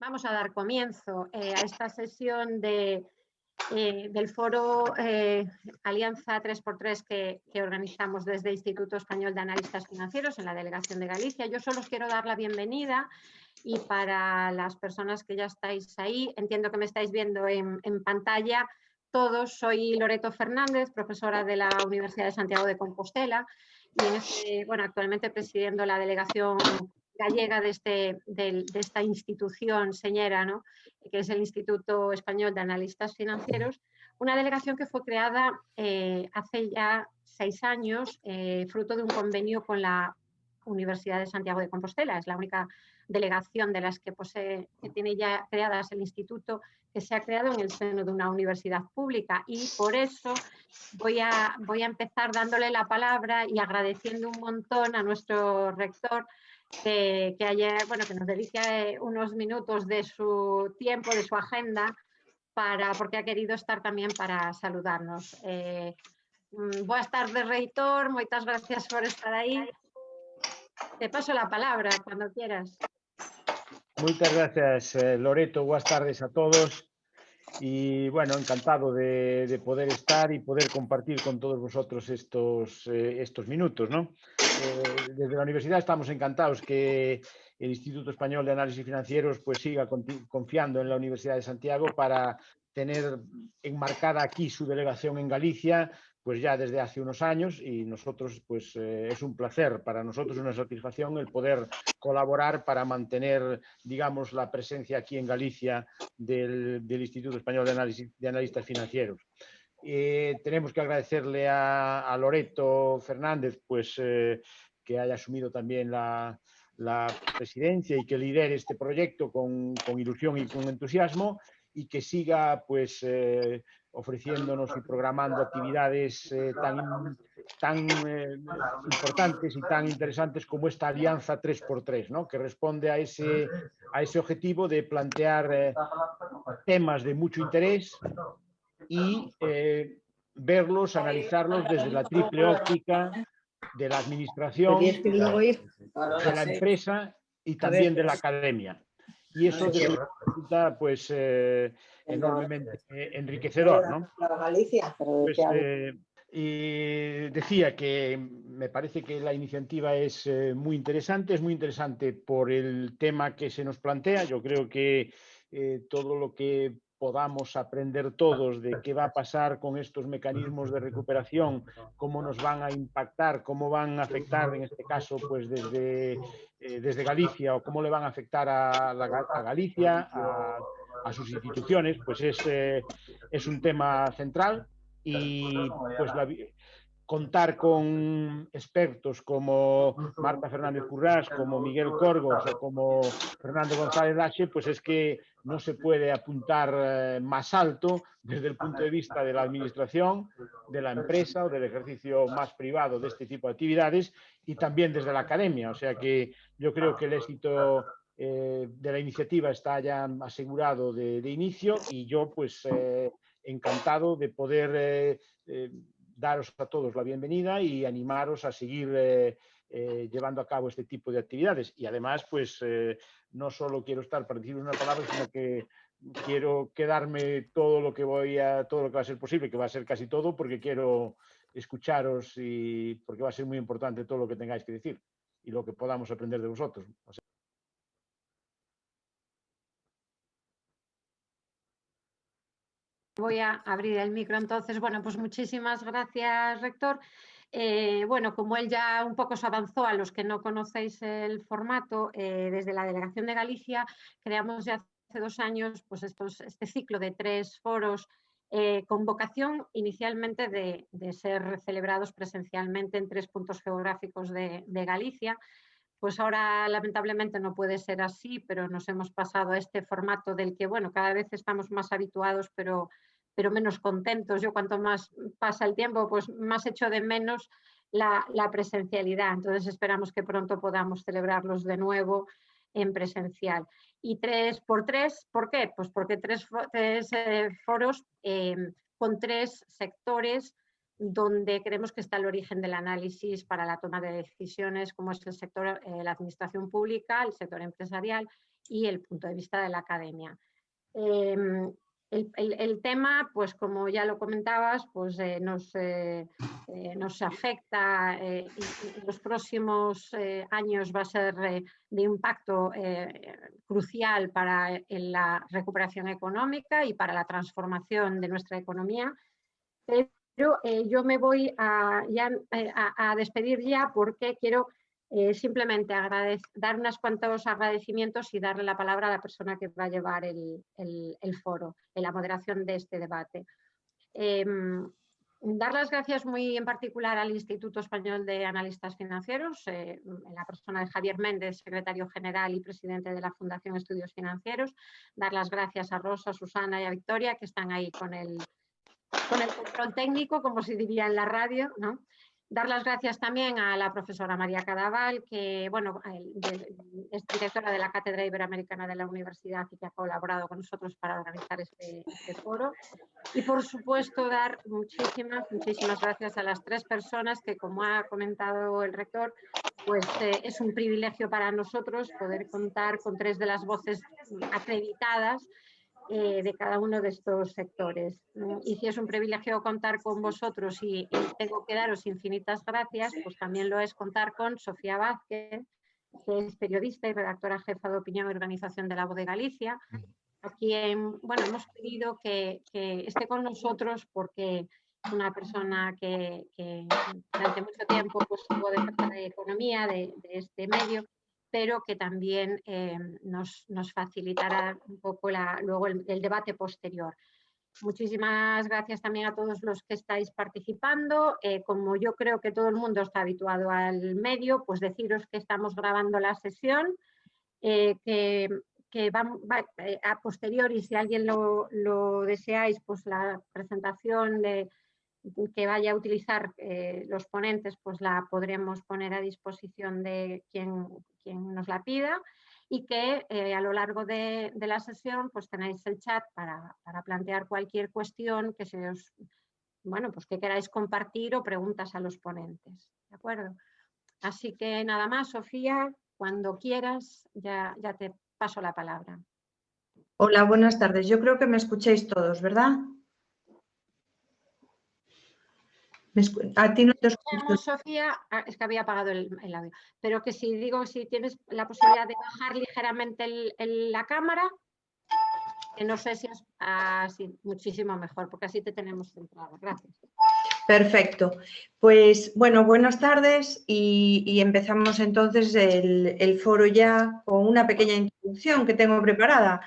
Vamos a dar comienzo a esta sesión del foro Alianza 3x3 que organizamos desde el Instituto Español de Analistas Financieros en la Delegación de Galicia. Yo solo os quiero dar la bienvenida y para las personas que ya estáis ahí, entiendo que me estáis viendo en pantalla todos, soy Loreto Fernández, profesora de la Universidad de Santiago de Compostela y actualmente presidiendo la delegación gallega de esta institución señera, ¿no?, que es el Instituto Español de Analistas Financieros, una delegación que fue creada hace ya 6 años, fruto de un convenio con la Universidad de Santiago de Compostela. Es la única delegación de las que tiene ya creadas el instituto, que se ha creado en el seno de una universidad pública, y por eso voy a empezar dándole la palabra y agradeciendo un montón a nuestro rector que nos dedique unos minutos de su tiempo, de su agenda, porque ha querido estar también para saludarnos. Boas tardes, reitor, moitas gracias por estar aí. Te paso la palabra cuando quieras. Muchas gracias, Loreto. Buenas tardes a todos. Y bueno, encantado de poder estar y poder compartir con todos vosotros estos minutos, ¿no? Desde la universidad estamos encantados que el Instituto Español de Análisis Financieros pues siga confiando en la Universidad de Santiago para tener enmarcada aquí su delegación en Galicia pues ya desde hace unos años, y nosotros pues es un placer, para nosotros una satisfacción el poder colaborar para mantener, digamos, la presencia aquí en Galicia del Instituto Español de Analistas Financieros. Tenemos que agradecerle a Loreto Fernández pues que haya asumido también la presidencia y que lidere este proyecto con ilusión y con entusiasmo, y que siga pues ofreciéndonos y programando actividades tan importantes y tan interesantes como esta Alianza 3x3, ¿no?, que responde a ese objetivo de plantear temas de mucho interés y verlos, analizarlos desde la triple óptica de la administración, de la empresa y también de la academia. Y eso resulta pues enormemente enriquecedor, ¿no? Pues, y decía que me parece que la iniciativa es muy interesante por el tema que se nos plantea. Yo creo que todo lo que podamos aprender todos de qué va a pasar con estos mecanismos de recuperación, cómo nos van a impactar, cómo van a afectar, en este caso, pues desde Galicia, o cómo le van a afectar a Galicia, a sus instituciones, pues es un tema central. Y pues contar con expertos como Marta Fernández Currás, como Miguel Corgos o como Fernando González Lache, pues es que no se puede apuntar más alto desde el punto de vista de la administración, de la empresa o del ejercicio más privado de este tipo de actividades, y también desde la academia. O sea que yo creo que el éxito de la iniciativa está ya asegurado de inicio, y yo pues encantado de poder daros a todos la bienvenida y animaros a seguir llevando a cabo este tipo de actividades. Y además, pues no solo quiero estar para decir una palabra, sino que quiero quedarme todo lo que va a ser posible, que va a ser casi todo, porque quiero escucharos y porque va a ser muy importante todo lo que tengáis que decir y lo que podamos aprender de vosotros. O sea, voy a abrir el micro entonces. Bueno, pues muchísimas gracias, rector. Como él ya un poco se avanzó, a los que no conocéis el formato, desde la Delegación de Galicia creamos ya hace 2 años pues este ciclo de 3 foros con vocación inicialmente de ser celebrados presencialmente en 3 puntos geográficos de Galicia. Pues ahora lamentablemente no puede ser así, pero nos hemos pasado a este formato del que, bueno, cada vez estamos más habituados, pero menos contentos. Yo cuanto más pasa el tiempo, pues más echo de menos la presencialidad. Entonces esperamos que pronto podamos celebrarlos de nuevo en presencial. Y 3x3, ¿por qué? Pues porque tres foros con 3 sectores donde creemos que está el origen del análisis para la toma de decisiones, como es el sector, la administración pública, el sector empresarial y el punto de vista de la academia. El tema, pues como ya lo comentabas, pues nos afecta y en los próximos años va a ser de impacto crucial para la recuperación económica y para la transformación de nuestra economía. Pero yo me voy a despedir ya porque quiero simplemente dar unos cuantos agradecimientos y darle la palabra a la persona que va a llevar el foro, en la moderación de este debate. Dar las gracias muy en particular al Instituto Español de Analistas Financieros, en la persona de Javier Méndez, secretario general y presidente de la Fundación Estudios Financieros. Dar las gracias a Rosa, Susana y a Victoria, que están ahí con el control técnico, como se diría en la radio, ¿no? Dar las gracias también a la profesora María Cadaval, que bueno, es directora de la Cátedra Iberoamericana de la Universidad y que ha colaborado con nosotros para organizar este foro. Y por supuesto dar muchísimas gracias a las 3 personas que, como ha comentado el rector, pues es un privilegio para nosotros poder contar con 3 de las voces acreditadas de cada uno de estos sectores. Y si es un privilegio contar con vosotros y tengo que daros infinitas gracias, pues también lo es contar con Sofía Vázquez, que es periodista y redactora jefa de opinión y organización de La Voz de Galicia, a quien hemos pedido que esté con nosotros porque es una persona que durante mucho tiempo pues, tuvo de jefa de economía de este medio, pero que también nos facilitará un poco luego el debate posterior. Muchísimas gracias también a todos los que estáis participando. Como yo creo que todo el mundo está habituado al medio, pues deciros que estamos grabando la sesión, que va a posteriori, si alguien lo deseáis, pues la presentación que vaya a utilizar los ponentes, pues la podremos poner a disposición de quien nos la pida, y que a lo largo de la sesión pues tenéis el chat para plantear cualquier cuestión que pues que queráis compartir o preguntas a los ponentes, ¿de acuerdo? Así que nada más, Sofía, cuando quieras ya te paso la palabra. Hola, buenas tardes. Yo creo que me escucháis todos, ¿verdad? A ti no te escucho. Sofía, es que había apagado el audio, pero que si tienes la posibilidad de bajar ligeramente la cámara, que no sé si es así, muchísimo mejor, porque así te tenemos centrada. Gracias. Perfecto. Pues bueno, buenas tardes y empezamos entonces el foro ya con una pequeña introducción que tengo preparada.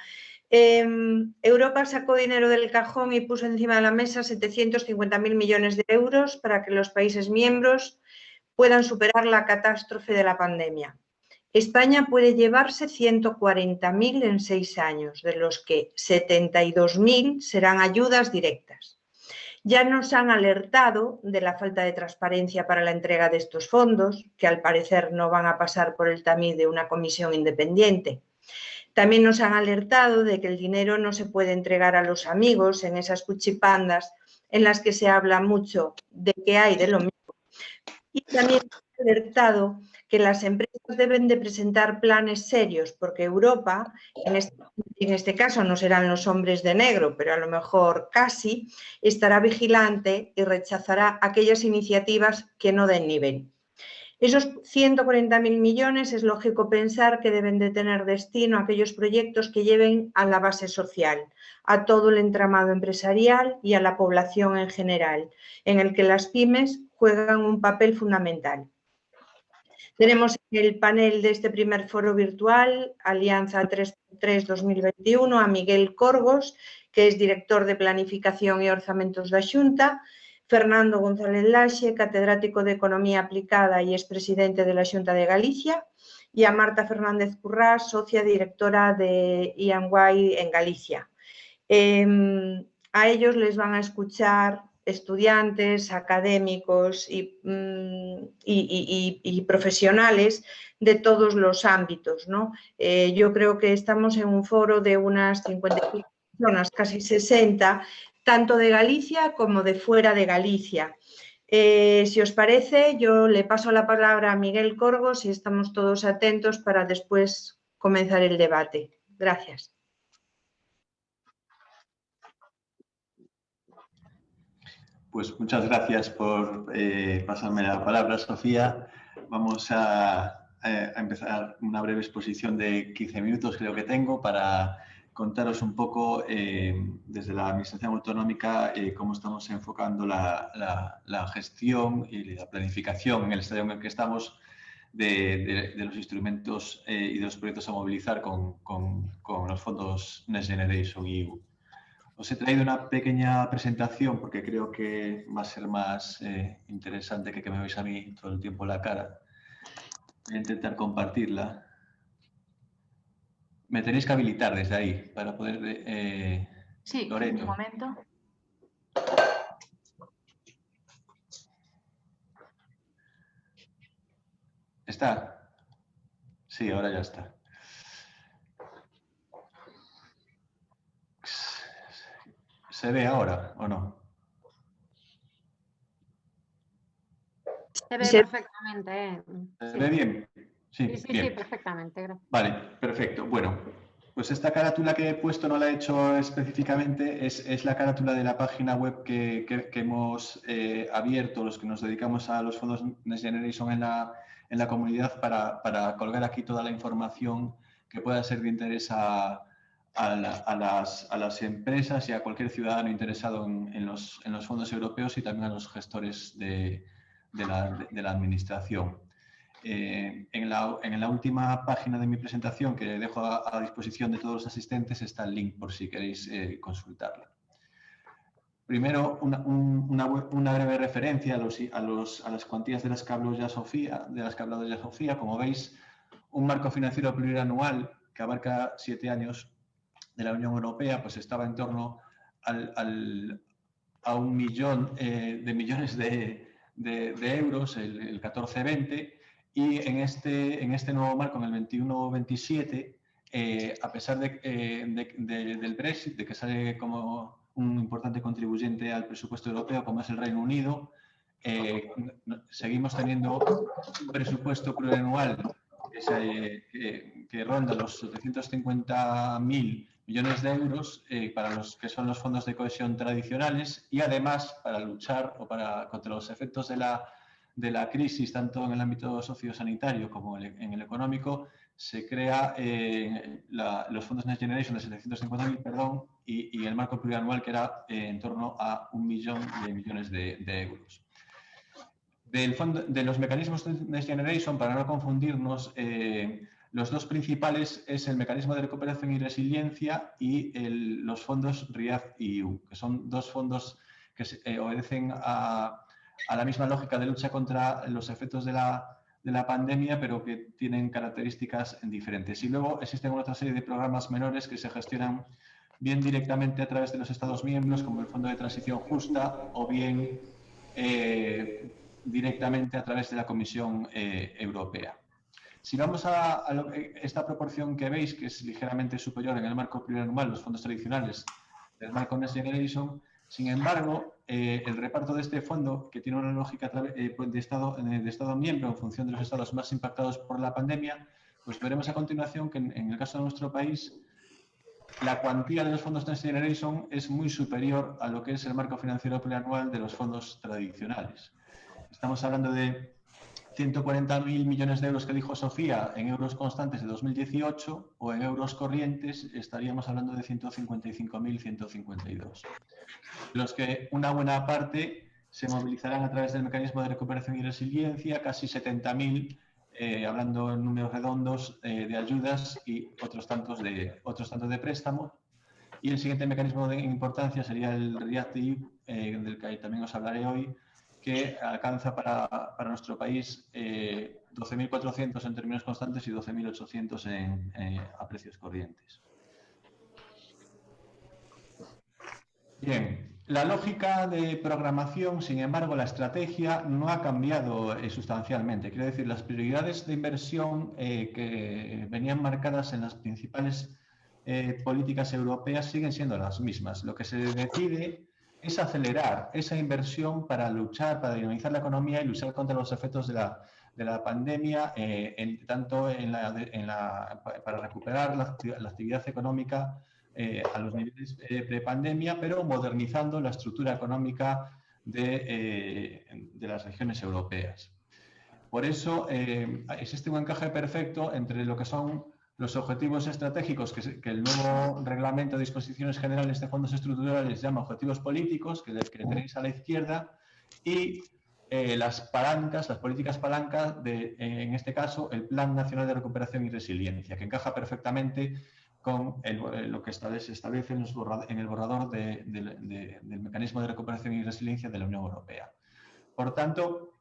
Europa sacó dinero del cajón y puso encima de la mesa 750.000 millones de euros para que los países miembros puedan superar la catástrofe de la pandemia. España puede llevarse 140.000 en 6 años, de los que 72.000 serán ayudas directas. Ya nos han alertado de la falta de transparencia para la entrega de estos fondos, que al parecer no van a pasar por el tamiz de una comisión independiente. También nos han alertado de que el dinero no se puede entregar a los amigos en esas cuchipandas en las que se habla mucho de que hay de lo mismo. Y también nos han alertado que las empresas deben de presentar planes serios, porque Europa, en este caso no serán los hombres de negro, pero a lo mejor casi, estará vigilante y rechazará aquellas iniciativas que no den nivel. Esos 140.000 millones es lógico pensar que deben de tener destino a aquellos proyectos que lleven a la base social, a todo el entramado empresarial y a la población en general, en el que las pymes juegan un papel fundamental. Tenemos en el panel de este primer foro virtual, Alianza 3x3 2021, a Miguel Corgos, que es director de Planificación y Orzamentos da Xunta, Fernando González Laxe, catedrático de Economía Aplicada y expresidente de la Xunta de Galicia, y a Marta Fernández Currás, socia directora de EY en Galicia. A ellos les van a escuchar estudiantes, académicos y profesionales de todos los ámbitos, ¿no? Yo creo que estamos en un foro de unas 55 personas, casi 60, tanto de Galicia como de fuera de Galicia. Si os parece, yo le paso la palabra a Miguel Corgos y estamos todos atentos para después comenzar el debate. Gracias. Pues muchas gracias por pasarme la palabra, Sofía. Vamos a empezar una breve exposición de 15 minutos, creo que tengo, para contaros un poco desde la Administración Autonómica cómo estamos enfocando la gestión y la planificación en el estadio en el que estamos de los instrumentos y de los proyectos a movilizar con los fondos Next Generation EU. Os he traído una pequeña presentación porque creo que va a ser más interesante que me veáis a mí todo el tiempo la cara. Voy a intentar compartirla. Me tenéis que habilitar desde ahí para poder... sí, Loreto. un momento. ¿Está? Sí, ahora ya está. ¿Se ve ahora o no? Se ve Se- perfectamente. ¿Se Sí. ve bien? Sí, sí, bien. sí, perfectamente. Gracias. Vale, perfecto. Bueno, pues esta carátula que he puesto no la he hecho específicamente, es la carátula de la página web que hemos abierto, los que nos dedicamos a los fondos Next Generation en la comunidad, para colgar aquí toda la información que pueda ser de interés a las empresas y a cualquier ciudadano interesado en los fondos europeos y también a los gestores de la administración. En la última página de mi presentación, que dejo a disposición de todos los asistentes, está el link por si queréis consultarla. Primero, una breve referencia a las cuantías de las que habló ya Sofía. Como veis, un marco financiero plurianual que abarca 7 años de la Unión Europea, pues estaba en torno a 1 millón de millones de euros, el 14-20, y en este nuevo marco, en el 21-27, a pesar del Brexit, de que sale como un importante contribuyente al presupuesto europeo, como es el Reino Unido, seguimos teniendo un presupuesto plurianual que ronda los 750.000 millones de euros para los que son los fondos de cohesión tradicionales, y además para luchar contra los efectos de la crisis, tanto en el ámbito sociosanitario como en el económico, se crea los fondos Next Generation de 750.000, perdón, y el marco plurianual, que era en torno a 1 millón de millones de euros. De los mecanismos de Next Generation, para no confundirnos, los dos principales es el mecanismo de recuperación y resiliencia y los fondos REACT-EU, que son dos fondos que obedecen a la misma lógica de lucha contra los efectos de la pandemia, pero que tienen características diferentes. Y luego existen otra serie de programas menores que se gestionan bien directamente a través de los Estados miembros, como el Fondo de Transición Justa, o bien directamente a través de la Comisión Europea. Si vamos a esta proporción que veis, que es ligeramente superior en el marco plurianual, los fondos tradicionales del marco Next Generation, sin embargo, el reparto de este fondo, que tiene una lógica de Estado miembro en función de los estados más impactados por la pandemia, pues veremos a continuación que en el caso de nuestro país, la cuantía de los fondos Next Generation es muy superior a lo que es el marco financiero plurianual de los fondos tradicionales. Estamos hablando de 140.000 millones de euros que dijo Sofía en euros constantes de 2018, o en euros corrientes estaríamos hablando de 155.152. Los que una buena parte se movilizarán a través del mecanismo de recuperación y resiliencia, casi 70.000, hablando en números redondos, de ayudas, y otros tantos de préstamos. Y el siguiente mecanismo de importancia sería el REACT-EU, del que también os hablaré hoy, que alcanza para nuestro país 12.400 en términos constantes y 12.800 a precios corrientes. Bien, la lógica de programación, sin embargo, la estrategia no ha cambiado sustancialmente. Quiero decir, las prioridades de inversión que venían marcadas en las principales políticas europeas siguen siendo las mismas. Lo que se decide es acelerar esa inversión para luchar, para dinamizar la economía y luchar contra los efectos de la pandemia, tanto para recuperar la actividad económica a los niveles prepandemia, pero modernizando la estructura económica de las regiones europeas. Por eso existe un encaje perfecto entre lo que son los objetivos estratégicos que el nuevo reglamento de disposiciones generales de fondos estructurales llama objetivos políticos, que tenéis a la izquierda, y las palancas, las políticas palancas en este caso, el Plan Nacional de Recuperación y Resiliencia, que encaja perfectamente con lo que se establece en el borrador del Mecanismo de Recuperación y Resiliencia de la Unión Europea. Por tanto,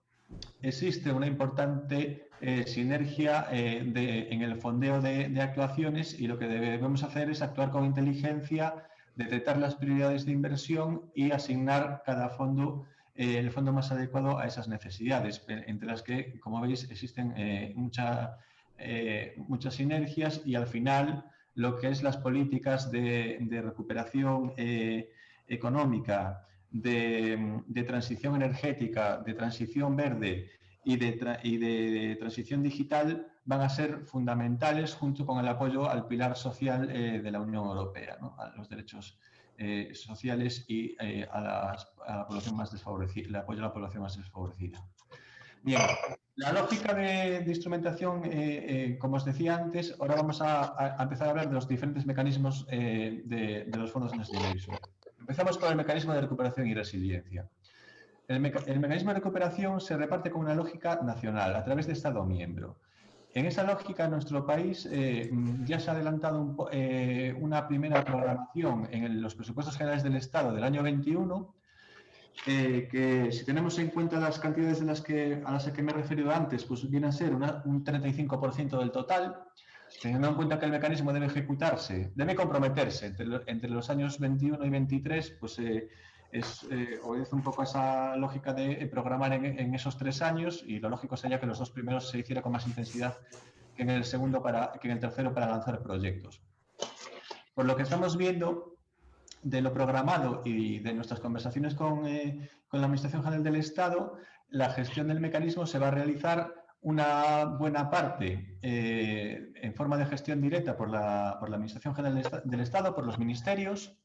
existe una importante sinergia en el fondeo de actuaciones, y lo que debemos hacer es actuar con inteligencia, detectar las prioridades de inversión y asignar cada fondo el fondo más adecuado a esas necesidades, entre las que, como veis, existen muchas sinergias, y al final lo que es las políticas de recuperación económica, de transición energética, de transición verde y de transición digital van a ser fundamentales, junto con el apoyo al pilar social de la Unión Europea, ¿no? A los derechos sociales y a la población más desfavorecida, el apoyo a la población más desfavorecida. Bien, la lógica de instrumentación, como os decía antes, ahora vamos a empezar a hablar de los diferentes mecanismos de los fondos Next Generation. Empezamos con el mecanismo de recuperación y resiliencia. El mecanismo de recuperación se reparte con una lógica nacional, a través de Estado miembro. En esa lógica, en nuestro país ya se ha adelantado una primera programación en los presupuestos generales del Estado del año 21, que si tenemos en cuenta las cantidades a las que me he referido antes, pues viene a ser un 35% del total, teniendo en cuenta que el mecanismo debe ejecutarse, debe comprometerse entre los años 21 y 23, pues obedece un poco a esa lógica de programar en esos 3 años, y lo lógico sería que los 2 primeros se hiciera con más intensidad que en el tercero para lanzar proyectos. Por lo que estamos viendo de lo programado y de nuestras conversaciones con la Administración General del Estado, la gestión del mecanismo se va a realizar una buena parte en forma de gestión directa por la Administración General del Estado, por los ministerios,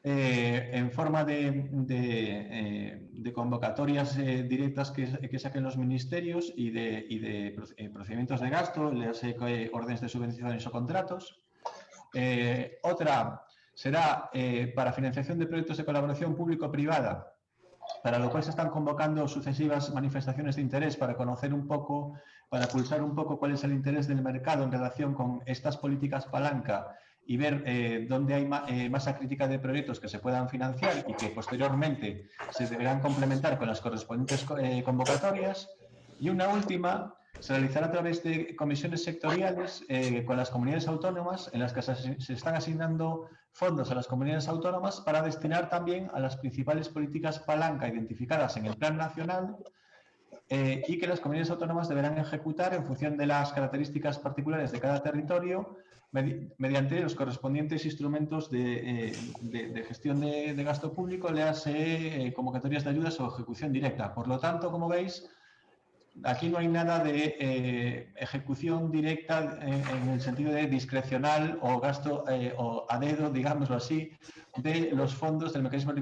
en forma de convocatorias directas que saquen los ministerios y de procedimientos de gasto, le hace órdenes de subvenciones o contratos. Otra será para financiación de proyectos de colaboración público-privada, para lo cual se están convocando sucesivas manifestaciones de interés para conocer un poco, para pulsar un poco cuál es el interés del mercado en relación con estas políticas palanca, y ver dónde hay masa crítica de proyectos que se puedan financiar y que posteriormente se deberán complementar con las correspondientes convocatorias. Y una última se realizará a través de comisiones sectoriales con las comunidades autónomas, en las que se están asignando fondos a las comunidades autónomas para destinar también a las principales políticas palanca identificadas en el Plan Nacional, y que las comunidades autónomas deberán ejecutar en función de las características particulares de cada territorio, mediante los correspondientes instrumentos de gestión de gasto público, léase convocatorias de ayudas o ejecución directa. Por lo tanto, como veis, aquí no hay nada de ejecución directa en el sentido de discrecional o gasto o a dedo, digámoslo así, de los fondos del mecanismo de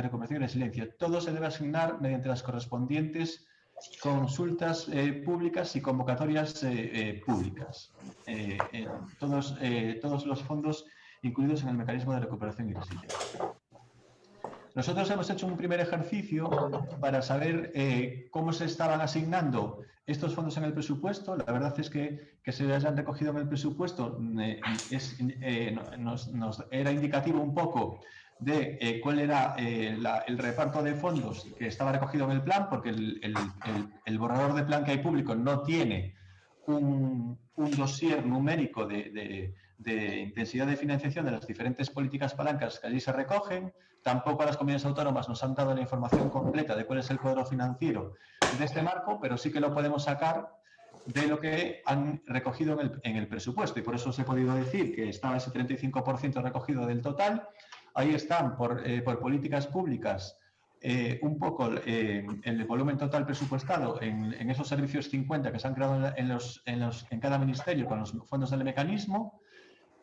recuperación y resiliencia. Todo se debe asignar mediante las correspondientes consultas públicas y convocatorias públicas. Todos los fondos incluidos en el mecanismo de recuperación y resiliencia. Nosotros hemos hecho un primer ejercicio para saber cómo se estaban asignando estos fondos en el presupuesto. La verdad es que se hayan recogido en el presupuesto nos era indicativo un poco de cuál era el reparto de fondos que estaba recogido en el plan, porque el borrador de plan que hay público no tiene un dossier numérico de intensidad de financiación de las diferentes políticas palancas que allí se recogen. Tampoco a las comunidades autónomas nos han dado la información completa de cuál es el cuadro financiero de este marco, pero sí que lo podemos sacar de lo que han recogido en el presupuesto, y por eso os he podido decir que estaba ese 35% recogido del total. Ahí están por políticas públicas un poco el volumen total presupuestado en esos servicios 50 que se han creado en cada ministerio con los fondos del mecanismo,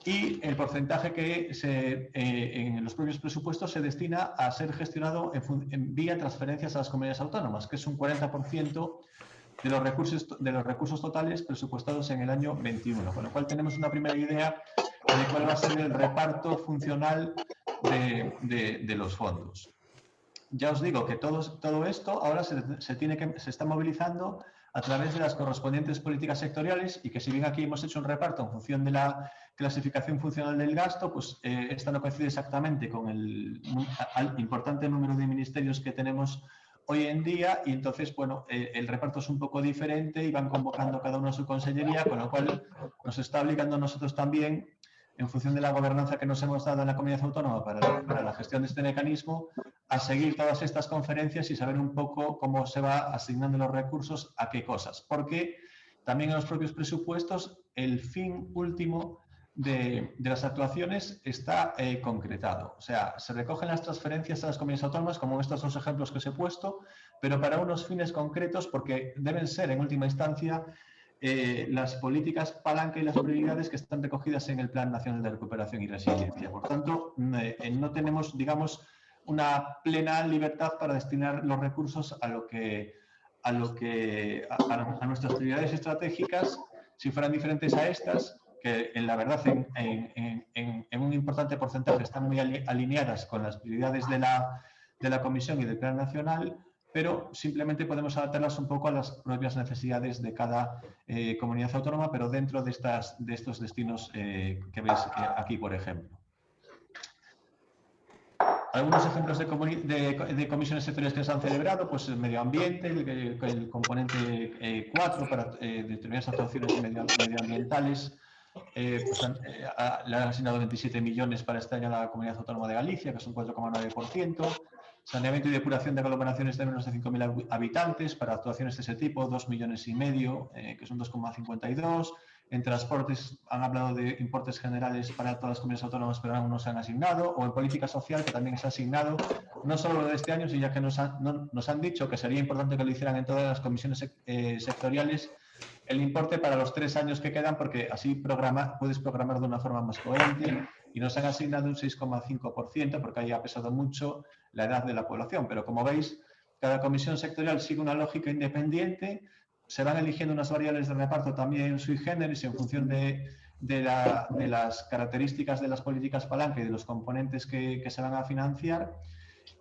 y el porcentaje que en los propios presupuestos se destina a ser gestionado vía transferencias a las comunidades autónomas, que es un 40% de los recursos totales presupuestados en el año 21, con lo cual tenemos una primera idea de cuál va a ser el reparto funcional de los fondos. Ya os digo que todo esto ahora se está movilizando a través de las correspondientes políticas sectoriales, y que si bien aquí hemos hecho un reparto en función de la clasificación funcional del gasto, pues esta no coincide exactamente con el importante número de ministerios que tenemos hoy en día, y entonces, bueno, el reparto es un poco diferente y van convocando cada uno a su consellería, con lo cual nos está obligando a nosotros también, en función de la gobernanza que nos hemos dado en la comunidad autónoma para la gestión de este mecanismo, a seguir todas estas conferencias y saber un poco cómo se va asignando los recursos a qué cosas. Porque también en los propios presupuestos el fin último de las actuaciones está concretado. O sea, se recogen las transferencias a las comunidades autónomas, como en estos dos ejemplos que os he puesto, pero para unos fines concretos, porque deben ser, en última instancia, las políticas palanca y las prioridades que están recogidas en el Plan Nacional de Recuperación y Resiliencia. Por tanto, no tenemos, digamos, una plena libertad para destinar los recursos a nuestras prioridades estratégicas, si fueran diferentes a estas, que en la verdad en un importante porcentaje están muy alineadas con las prioridades de la Comisión y del Plan Nacional, pero simplemente podemos adaptarlas un poco a las propias necesidades de cada comunidad autónoma, pero dentro de estos destinos que veis aquí, por ejemplo. Algunos ejemplos de comisiones sectoriales que se han celebrado, pues el medio ambiente, el componente 4 para determinadas actuaciones medioambientales, pues le han asignado 27 millones para este año a la Comunidad Autónoma de Galicia, que es un 4,9%. Saneamiento y depuración de aglomeraciones de menos de 5.000 habitantes para actuaciones de ese tipo, 2,5 millones, que son 2,52. En transportes han hablado de importes generales para todas las comunidades autónomas, pero aún no se han asignado. O en política social, que también se ha asignado, no solo lo de este año, sino ya que nos han dicho que sería importante que lo hicieran en todas las comisiones sectoriales, el importe para los 3 años que quedan, porque así puedes programar de una forma más coherente, y nos han asignado un 6,5%, porque ahí ha pesado mucho la edad de la población. Pero como veis, cada comisión sectorial sigue una lógica independiente, se van eligiendo unas variables de reparto también sui generis en función de las características de las políticas palanca y de los componentes que se van a financiar,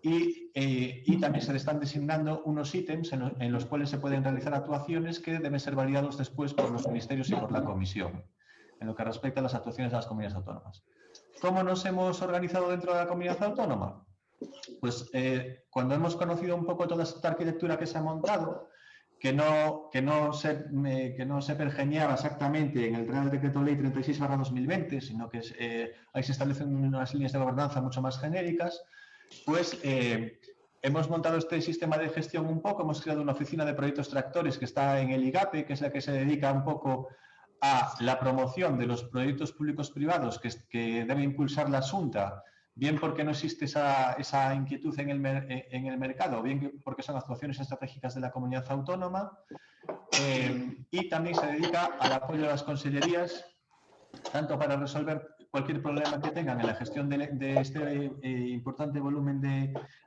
y también se le están designando unos ítems en los cuales se pueden realizar actuaciones que deben ser validados después por los ministerios y por la Comisión, en lo que respecta a las actuaciones de las comunidades autónomas. ¿Cómo nos hemos organizado dentro de la comunidad autónoma? Pues cuando hemos conocido un poco toda esta arquitectura que se ha montado, que no se pergeñaba exactamente en el Real Decreto Ley 36/2020, sino que ahí se establecen unas líneas de gobernanza mucho más genéricas, pues hemos montado este sistema de gestión un poco, hemos creado una oficina de proyectos tractores que está en el IGAPE, que es la que se dedica un poco a la promoción de los proyectos públicos privados que debe impulsar la Xunta, bien porque no existe esa inquietud en el mercado, bien porque son actuaciones estratégicas de la comunidad autónoma, y también se dedica al apoyo de las consellerías, tanto para resolver cualquier problema que tengan en la gestión de este importante volumen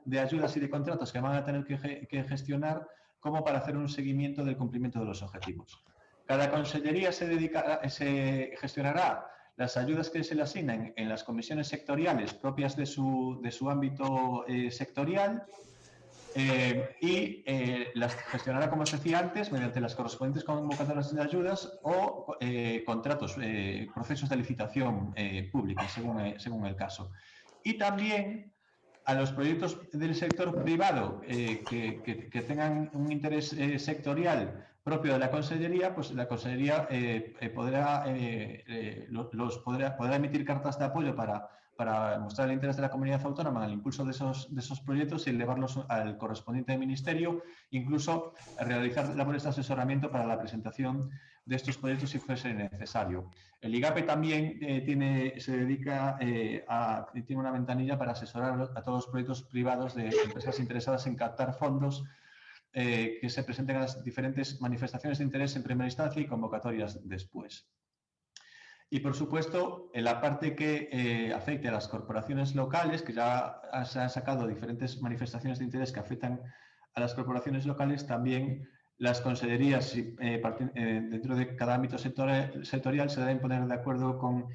de ayudas y de contratos que van a tener que gestionar, como para hacer un seguimiento del cumplimiento de los objetivos. Cada consellería se gestionará las ayudas que se le asignan en las comisiones sectoriales propias de su ámbito sectorial, y las gestionará, como os decía antes, mediante las correspondientes convocatorias de ayudas o contratos, procesos de licitación pública, según el caso. Y también a los proyectos del sector privado que tengan un interés sectorial propio de la Consellería, pues la Consellería podrá emitir cartas de apoyo para mostrar el interés de la comunidad autónoma en el impulso de esos proyectos y elevarlos al correspondiente ministerio, incluso realizar labores de asesoramiento para la presentación de estos proyectos si fuese necesario. El IGAPE también tiene una ventanilla para asesorar a todos los proyectos privados de empresas interesadas en captar fondos que se presenten a las diferentes manifestaciones de interés en primera instancia y convocatorias después. Y, por supuesto, en la parte que afecte a las corporaciones locales, que ya se han sacado diferentes manifestaciones de interés que afectan a las corporaciones locales, también las consellerías dentro de cada ámbito sectorial se deben poner de acuerdo con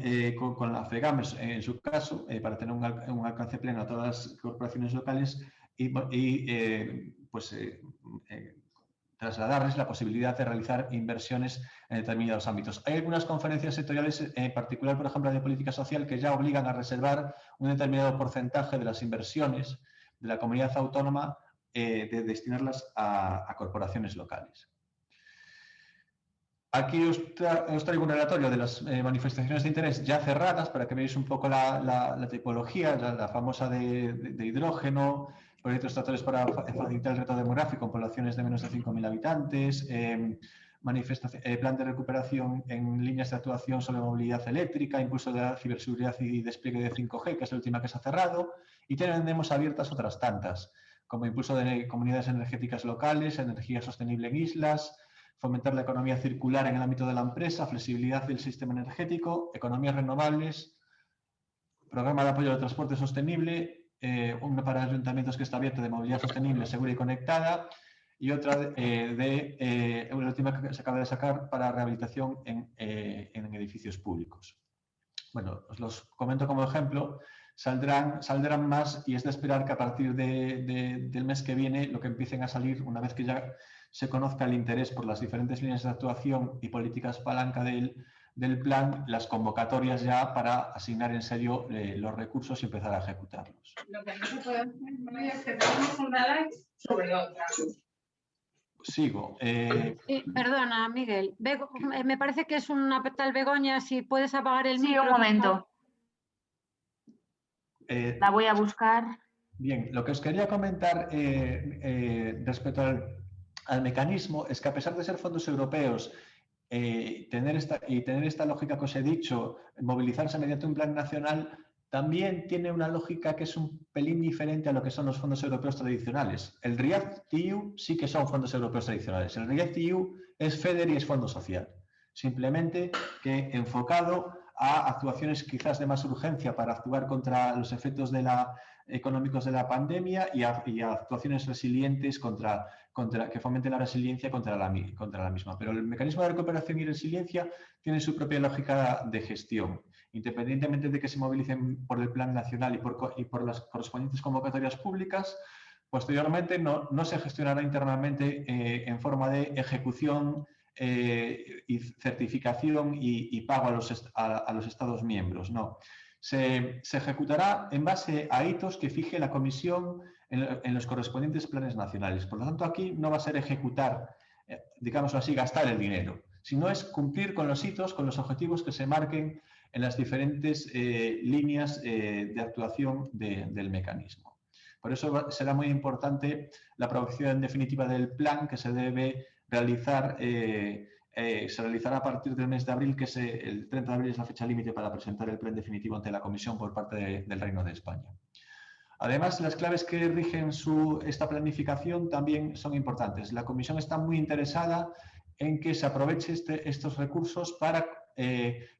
la FEGAMES, en su caso, para tener un alcance pleno a todas las corporaciones locales trasladarles la posibilidad de realizar inversiones en determinados ámbitos. Hay algunas conferencias sectoriales, en particular, por ejemplo, de política social, que ya obligan a reservar un determinado porcentaje de las inversiones de la comunidad autónoma de destinarlas a corporaciones locales. Aquí os traigo un relatorio de las manifestaciones de interés ya cerradas para que veáis un poco la tipología, la famosa de hidrógeno, proyectos estatales para facilitar el reto demográfico en poblaciones de menos de 5.000 habitantes, plan de recuperación en líneas de actuación sobre movilidad eléctrica, impulso de la ciberseguridad y despliegue de 5G, que es la última que se ha cerrado, y tenemos abiertas otras tantas, como impulso de comunidades energéticas locales, energía sostenible en islas, fomentar la economía circular en el ámbito de la empresa, flexibilidad del sistema energético, economías renovables, programa de apoyo al transporte sostenible, uno para ayuntamientos que está abierto de movilidad sostenible, segura y conectada, y otra la última que se acaba de sacar para rehabilitación en edificios públicos. Bueno, os los comento como ejemplo. Saldrán más y es de esperar que a partir del mes que viene lo que empiecen a salir, una vez que ya se conozca el interés por las diferentes líneas de actuación y políticas palanca del plan, las convocatorias ya para asignar en serio los recursos y empezar a ejecutarlos. Lo que no se puede hacer es que tenemos una live sobre otra. Sigo. Perdona, Miguel. Me parece que es una tal Begoña. Si puedes apagar el micro. Sí, un momento. La voy a buscar. Bien, lo que os quería comentar respecto al mecanismo es que, a pesar de ser fondos europeos, tener esta lógica que os he dicho, movilizarse mediante un plan nacional, también tiene una lógica que es un pelín diferente a lo que son los fondos europeos tradicionales. El REACT-EU sí que son fondos europeos tradicionales. El REACT-EU es FEDER y es fondo social. Simplemente que enfocado a actuaciones quizás de más urgencia para actuar contra los efectos económicos de la pandemia y a actuaciones resilientes que fomenten la resiliencia contra la misma. Pero el mecanismo de recuperación y resiliencia tiene su propia lógica de gestión. Independientemente de que se movilicen por el plan nacional y por las correspondientes convocatorias públicas, posteriormente no se gestionará internamente en forma de ejecución y certificación y pago a los Estados miembros. No. Se ejecutará en base a hitos que fije la Comisión en los correspondientes planes nacionales. Por lo tanto, aquí no va a ser ejecutar, digámoslo así, gastar el dinero, sino es cumplir con los hitos, con los objetivos que se marquen en las diferentes líneas de actuación del mecanismo. Por eso será muy importante la aprobación definitiva del plan, que se debe realizar, se realizará a partir del mes de abril, que es el 30 de abril es la fecha límite para presentar el plan definitivo ante la Comisión por parte del Reino de España. Además, las claves que rigen esta planificación también son importantes. La Comisión está muy interesada en que se aproveche estos recursos para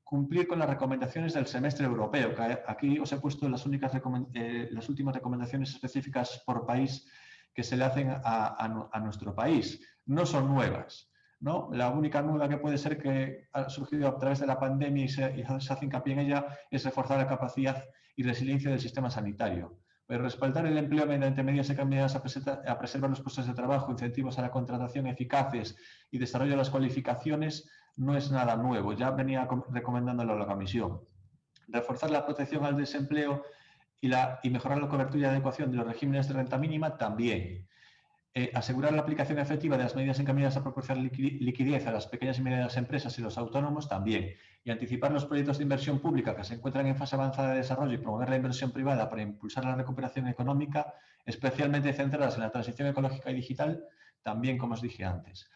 cumplir con las recomendaciones del semestre europeo. Aquí os he puesto las últimas recomendaciones específicas por país que se le hacen a nuestro país. No son nuevas, ¿no? La única nueva que puede ser que ha surgido a través de la pandemia y se hace hincapié en ella es reforzar la capacidad y resiliencia del sistema sanitario. Pero respaldar el empleo mediante medidas encaminadas a preservar los puestos de trabajo, incentivos a la contratación eficaces y desarrollo de las cualificaciones no es nada nuevo, ya venía recomendándolo a la Comisión. Reforzar la protección al desempleo y mejorar la cobertura y adecuación de los regímenes de renta mínima también. Asegurar la aplicación efectiva de las medidas encaminadas a proporcionar liquidez a las pequeñas y medianas empresas y los autónomos también. Y anticipar los proyectos de inversión pública que se encuentran en fase avanzada de desarrollo y promover la inversión privada para impulsar la recuperación económica, especialmente centradas en la transición ecológica y digital, también, como os dije antes.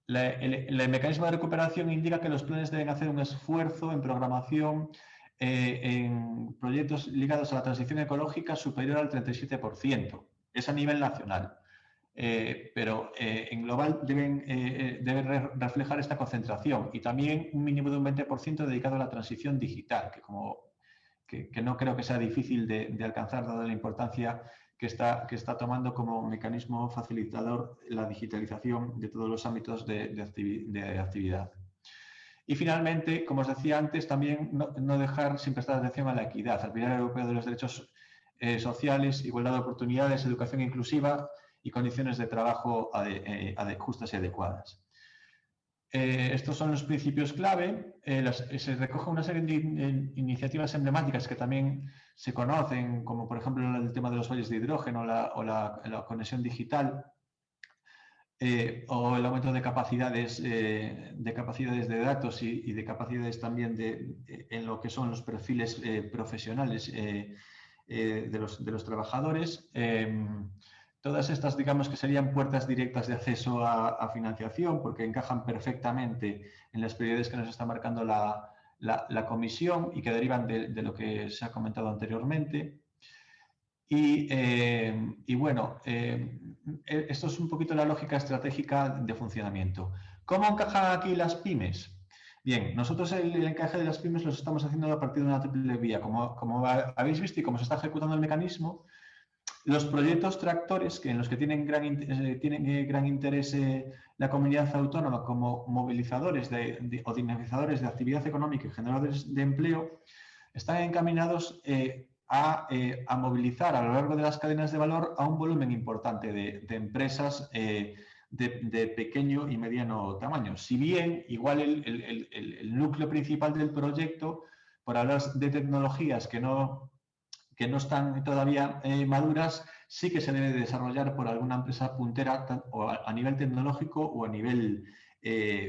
el mecanismo de recuperación indica que los planes deben hacer un esfuerzo en programación en proyectos ligados a la transición ecológica superior al 37%. Es a nivel nacional. Pero en global deben reflejar esta concentración y también un mínimo de un 20% dedicado a la transición digital, que no creo que sea difícil de alcanzar dada la importancia que está tomando como mecanismo facilitador la digitalización de todos los ámbitos de actividad. Y finalmente, como os decía antes, también no dejar sin prestar atención a la equidad, al Pilar Europeo de los Derechos Sociales, igualdad de oportunidades, educación inclusiva y condiciones de trabajo justas y adecuadas. Estos son los principios clave. Se recoge una serie de iniciativas emblemáticas que también se conocen, como por ejemplo el tema de los valles de hidrógeno o la conexión digital, o el aumento de capacidades de datos y de capacidades también en lo que son los perfiles profesionales de los trabajadores. Todas estas, digamos que serían puertas directas de acceso a financiación porque encajan perfectamente en las prioridades que nos está marcando la Comisión y que derivan de lo que se ha comentado anteriormente. Y bueno, esto es un poquito la lógica estratégica de funcionamiento. ¿Cómo encajan aquí las pymes? Bien, nosotros el encaje de las pymes los estamos haciendo a partir de una triple vía. Como habéis visto y como se está ejecutando el mecanismo, los proyectos tractores en los que tienen gran interés la comunidad autónoma como movilizadores o dinamizadores de actividad económica y generadores de empleo están encaminados a movilizar a lo largo de las cadenas de valor a un volumen importante de empresas de pequeño y mediano tamaño. Si bien igual el núcleo principal del proyecto, por hablar de tecnologías que no están todavía maduras, sí que se debe desarrollar por alguna empresa puntera o a nivel tecnológico o a nivel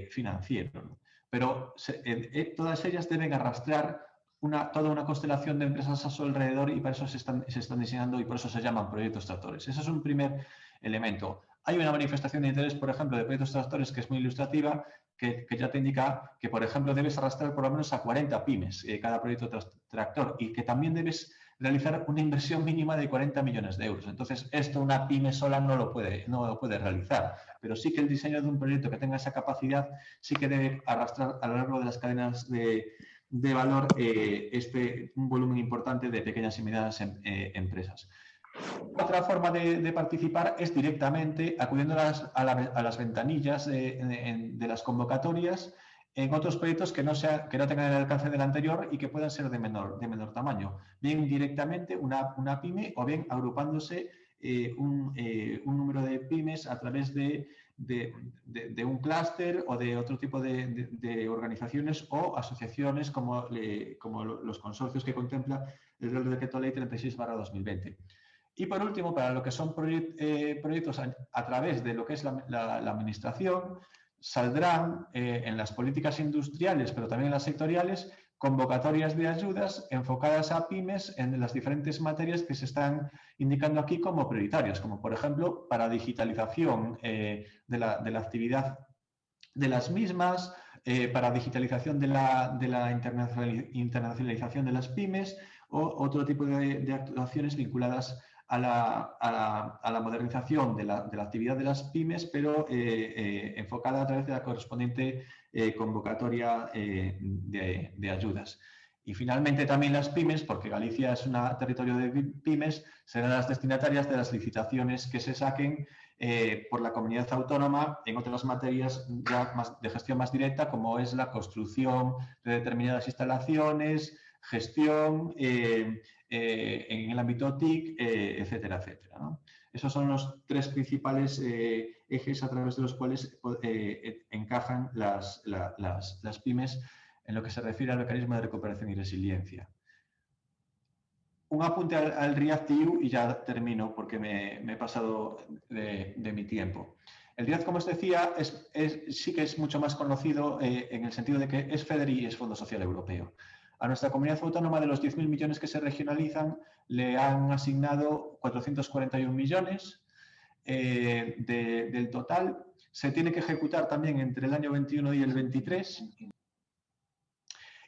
financiero. Pero todas ellas deben arrastrar toda una constelación de empresas a su alrededor y para eso se están diseñando y por eso se llaman proyectos tractores. Ese es un primer elemento. Hay una manifestación de interés, por ejemplo, de proyectos tractores que es muy ilustrativa, que ya te indica que, por ejemplo, debes arrastrar por lo menos a 40 pymes cada proyecto tractor y que también debes realizar una inversión mínima de 40 millones de euros. Entonces, esto una pyme sola no lo puede realizar, pero sí que el diseño de un proyecto que tenga esa capacidad sí que debe arrastrar a lo largo de las cadenas de valor un volumen importante de pequeñas y medianas empresas. Otra forma de participar es directamente acudiendo a las ventanillas de las convocatorias en otros proyectos que no tengan el alcance del anterior y que puedan ser de menor tamaño. Bien directamente una pyme o bien agrupándose un número de pymes a través de un clúster o de otro tipo de organizaciones o asociaciones como los consorcios que contempla el Real Decreto Ley 36/2020. Y por último, para lo que son proyectos a través de lo que es la administración, saldrán en las políticas industriales, pero también en las sectoriales, convocatorias de ayudas enfocadas a pymes en las diferentes materias que se están indicando aquí como prioritarias, como por ejemplo para digitalización de la actividad de las mismas, para digitalización de la internacionalización de las pymes o otro tipo de actuaciones vinculadas a la modernización de la actividad de las pymes, pero enfocada a través de la correspondiente convocatoria de ayudas. Y finalmente también las pymes, porque Galicia es un territorio de pymes, serán las destinatarias de las licitaciones que se saquen por la comunidad autónoma en otras materias ya de gestión más directa, como es la construcción de determinadas instalaciones, gestión en el ámbito TIC, etcétera, etcétera, ¿no? Esos son los tres principales ejes a través de los cuales encajan las pymes en lo que se refiere al mecanismo de recuperación y resiliencia. Un apunte al REACT-EU y ya termino porque me he pasado de mi tiempo. El REACT, como os decía, sí que es mucho más conocido en el sentido de que es FEDER y es Fondo Social Europeo. A nuestra comunidad autónoma, de los 10.000 millones que se regionalizan, le han asignado 441 millones del total. se tiene que ejecutar también entre el año 21 y el 23.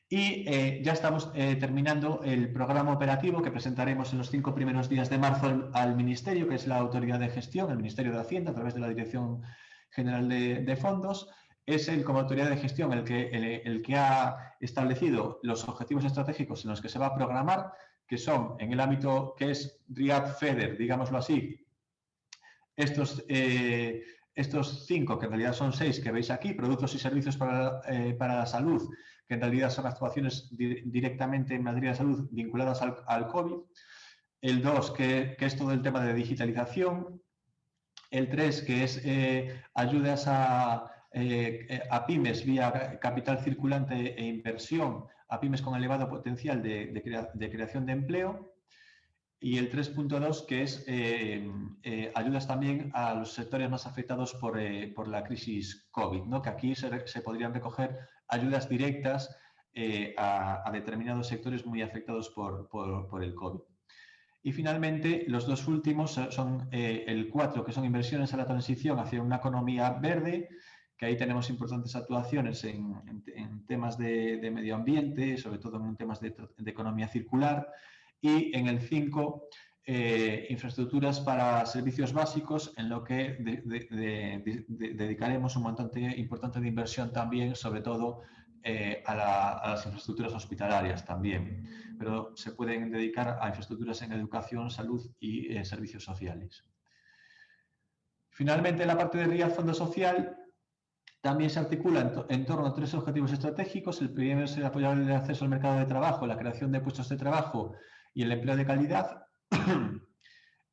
Y ya estamos terminando el programa operativo que presentaremos en los 5 primeros días de marzo al Ministerio, que es la autoridad de gestión, el Ministerio de Hacienda, a través de la Dirección General de Fondos. Es él, como autoridad de gestión, el que ha establecido los objetivos estratégicos en los que se va a programar, que son en el ámbito que es RIAD-FEDER, digámoslo así, estos 5, que en realidad son 6 que veis aquí, productos y servicios para la salud, que en realidad son actuaciones directamente en materia de salud vinculadas al COVID. El 2, que es todo el tema de digitalización. El 3, que es ayudas a pymes vía capital circulante e inversión, a pymes con elevado potencial de creación de empleo. Y el 3.2, que es ayudas también a los sectores más afectados por la crisis COVID, ¿no? Que aquí se podrían recoger ayudas directas a determinados sectores muy afectados por el COVID. Y finalmente, los 2 últimos son el 4, que son inversiones a la transición hacia una economía verde, que ahí tenemos importantes actuaciones en temas de medio ambiente, sobre todo en temas de economía circular. Y en el 5, infraestructuras para servicios básicos, en lo que dedicaremos un montante importante de inversión también, sobre todo a las infraestructuras hospitalarias también, pero se pueden dedicar a infraestructuras en educación, salud y servicios sociales. Finalmente, la parte de RIAD Fondo Social también se articula en torno a 3 objetivos estratégicos. El primero es el apoyar el acceso al mercado de trabajo, la creación de puestos de trabajo y el empleo de calidad.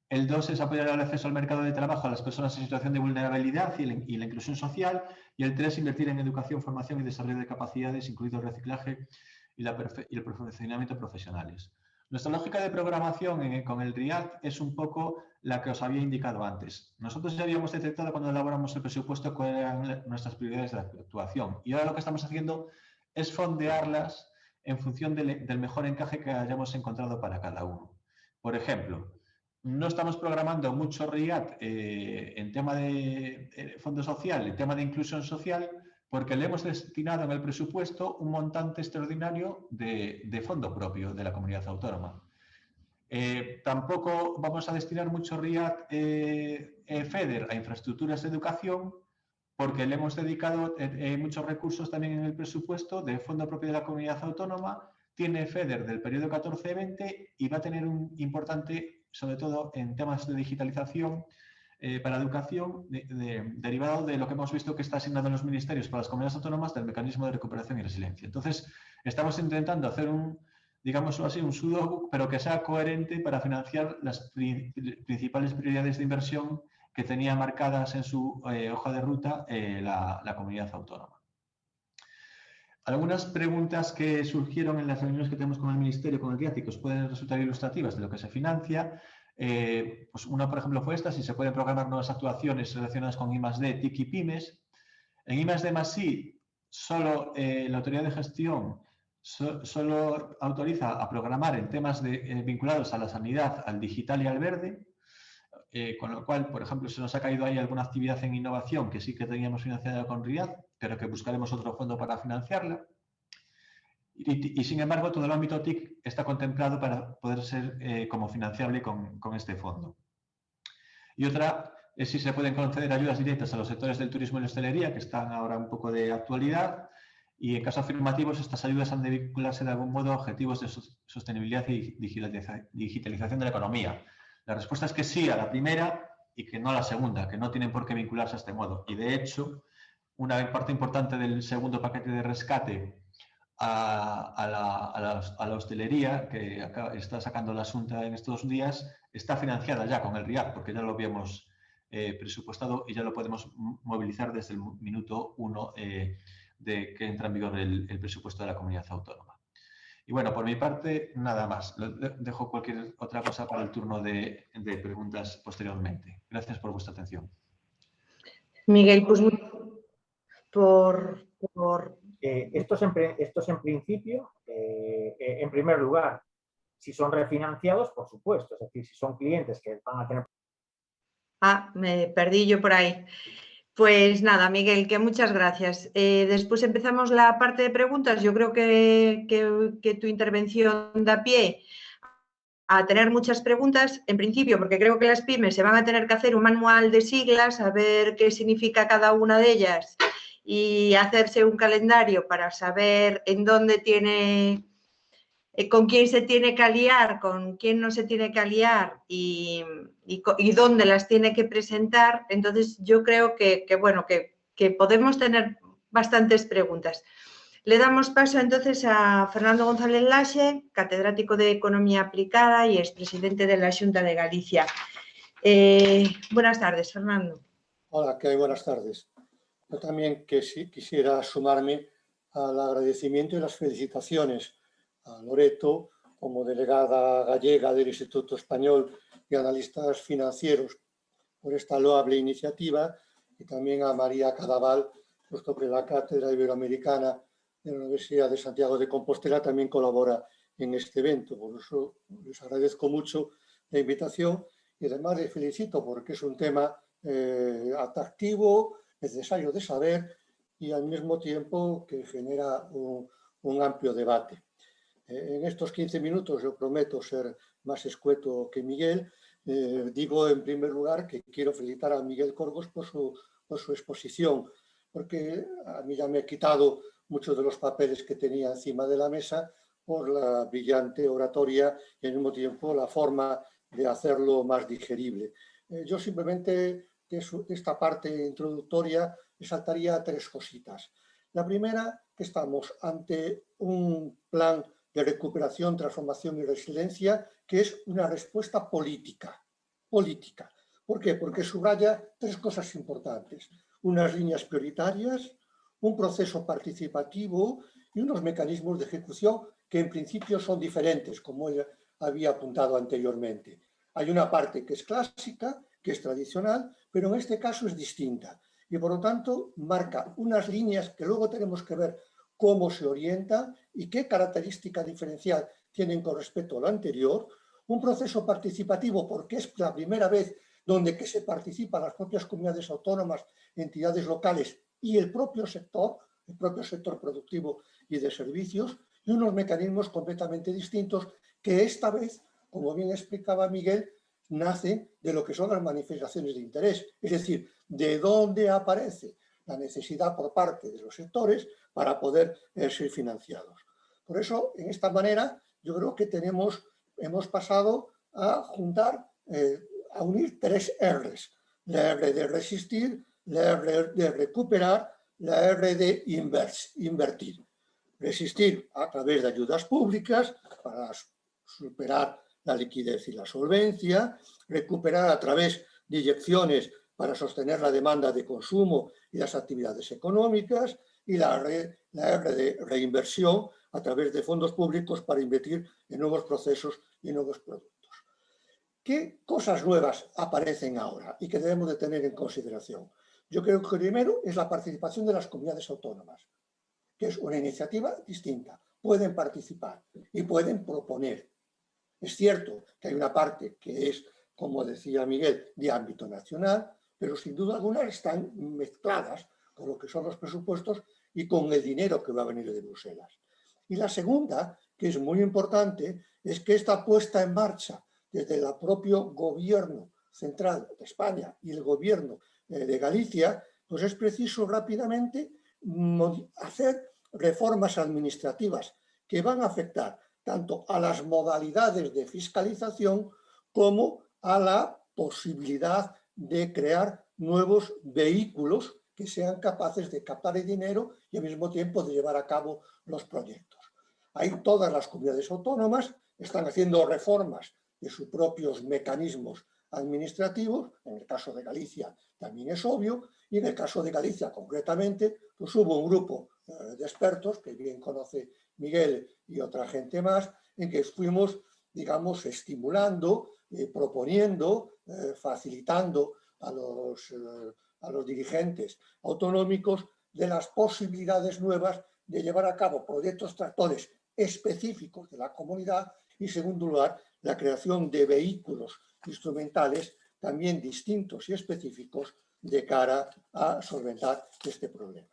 El 2 es apoyar el acceso al mercado de trabajo a las personas en situación de vulnerabilidad y la inclusión social. Y el 3, invertir en educación, formación y desarrollo de capacidades, incluido el reciclaje y el perfeccionamiento profesionales. Nuestra lógica de programación con el RIAD es un poco la que os había indicado antes. Nosotros ya habíamos detectado cuando elaboramos el presupuesto cuáles eran nuestras prioridades de actuación. Y ahora lo que estamos haciendo es fondearlas en función del mejor encaje que hayamos encontrado para cada uno. Por ejemplo, no estamos programando mucho RIAD en tema de fondo social, en tema de inclusión social, porque le hemos destinado en el presupuesto un montante extraordinario de fondo propio de la comunidad autónoma. Tampoco vamos a destinar mucho RIAD FEDER a infraestructuras de educación, porque le hemos dedicado muchos recursos también en el presupuesto de fondo propio de la comunidad autónoma. Tiene FEDER del periodo 14-20 y va a tener un importante, sobre todo en temas de digitalización para educación, derivado de lo que hemos visto que está asignado en los ministerios para las comunidades autónomas del mecanismo de recuperación y resiliencia. Entonces, estamos intentando hacer digámoslo así, un sudoku, pero que sea coherente para financiar las principales prioridades de inversión que tenía marcadas en su hoja de ruta la comunidad autónoma. Algunas preguntas que surgieron en las reuniones que tenemos con el Ministerio, con el RIAD, y que os pueden resultar ilustrativas de lo que se financia. Pues una, por ejemplo, fue esta: si se pueden programar nuevas actuaciones relacionadas con I+D, TIC y pymes. En I+D+I, solo la autoridad de gestión solo autoriza a programar en temas vinculados a la sanidad, al digital y al verde. Con lo cual, por ejemplo, se nos ha caído ahí alguna actividad en innovación que sí que teníamos financiada con RIAD, pero que buscaremos otro fondo para financiarla. Y sin embargo, todo el ámbito TIC está contemplado para poder ser como financiable con este fondo. Y otra es si se pueden conceder ayudas directas a los sectores del turismo y la hostelería, que están ahora un poco de actualidad. Y en casos afirmativos, estas ayudas han de vincularse de algún modo a objetivos de sostenibilidad y digitalización de la economía. La respuesta es que sí a la primera y que no a la segunda, que no tienen por qué vincularse a este modo. Y de hecho, una parte importante del segundo paquete de rescate a la hostelería, que está sacando la Asunta en estos días, está financiada ya con el RIAD, porque ya lo habíamos presupuestado y ya lo podemos movilizar desde el minuto 1 de que entra en vigor el presupuesto de la comunidad autónoma. Y bueno, por mi parte, nada más. Dejo cualquier otra cosa para el turno de preguntas posteriormente. Gracias por vuestra atención. Miguel, pues Estos en principio, en primer lugar, si son refinanciados, por supuesto, es decir, si son clientes que van a tener... Me perdí yo por ahí. Pues nada, Miguel, que muchas gracias. Después empezamos la parte de preguntas. Yo creo que tu intervención da pie a tener muchas preguntas, en principio, porque creo que las pymes se van a tener que hacer un manual de siglas, a ver qué significa cada una de ellas y hacerse un calendario para saber en dónde tiene, con quién se tiene que aliar, con quién no se tiene que aliar y dónde las tiene que presentar. Entonces, yo creo que podemos tener bastantes preguntas. Le damos paso entonces a Fernando González Laxe, catedrático de Economía Aplicada y expresidente de la Xunta de Galicia. Buenas tardes, Fernando. Hola, ¿qué hay? Buenas tardes. Yo también quisiera sumarme al agradecimiento y las felicitaciones a Loreto como delegada gallega del Instituto Español de Analistas Financieros por esta loable iniciativa y también a María Cadaval, puesto que la Cátedra Iberoamericana de la Universidad de Santiago de Compostela también colabora en este evento. Por eso les agradezco mucho la invitación y además les felicito porque es un tema atractivo, necesario de saber y al mismo tiempo que genera un amplio debate. En estos 15 minutos yo prometo ser más escueto que Miguel. Digo en primer lugar que quiero felicitar a Miguel Corgos por su exposición, porque a mí ya me he quitado muchos de los papeles que tenía encima de la mesa por la brillante oratoria y al mismo tiempo la forma de hacerlo más digerible. Yo simplemente de esta parte introductoria resaltaría tres cositas. La primera, que estamos ante un plan de recuperación, transformación y resiliencia que es una respuesta política. ¿Por qué? Porque subraya tres cosas importantes. Unas líneas prioritarias, un proceso participativo y unos mecanismos de ejecución que en principio son diferentes, como él había apuntado anteriormente. Hay una parte que es clásica, que es tradicional, pero en este caso es distinta y por lo tanto marca unas líneas que luego tenemos que ver cómo se orienta y qué característica diferencial tienen con respecto a lo anterior, un proceso participativo porque es la primera vez donde que se participan las propias comunidades autónomas, entidades locales y el propio sector productivo y de servicios, y unos mecanismos completamente distintos que esta vez, como bien explicaba Miguel, nacen de lo que son las manifestaciones de interés, es decir, de dónde aparece la necesidad por parte de los sectores para poder ser financiados. Por eso, en esta manera, yo creo que hemos pasado a juntar, a unir tres R's. La R de resistir, la R de recuperar, la R de invertir. Resistir a través de ayudas públicas para superar la liquidez y la solvencia, recuperar a través de inyecciones para sostener la demanda de consumo y las actividades económicas, y la R de reinversión a través de fondos públicos para invertir en nuevos procesos y nuevos productos. ¿Qué cosas nuevas aparecen ahora y que debemos de tener en consideración? Yo creo que primero es la participación de las comunidades autónomas, que es una iniciativa distinta. Pueden participar y pueden proponer. Es cierto que hay una parte que es, como decía Miguel, de ámbito nacional, pero sin duda alguna están mezcladas con lo que son los presupuestos y con el dinero que va a venir de Bruselas. Y la segunda, que es muy importante, es que esta puesta en marcha desde el propio gobierno central de España y el gobierno de Galicia, pues es preciso rápidamente hacer reformas administrativas que van a afectar tanto a las modalidades de fiscalización como a la posibilidad de crear nuevos vehículos que sean capaces de captar el dinero y al mismo tiempo de llevar a cabo los proyectos. Ahí todas las comunidades autónomas están haciendo reformas de sus propios mecanismos administrativos. En el caso de Galicia también es obvio, y en el caso de Galicia concretamente, pues hubo un grupo de expertos que bien conoce Miguel y otra gente más, en que fuimos, digamos, estimulando, proponiendo, facilitando a los dirigentes autonómicos de las posibilidades nuevas de llevar a cabo proyectos tractores específicos de la comunidad y, en segundo lugar, la creación de vehículos instrumentales también distintos y específicos de cara a solventar este problema.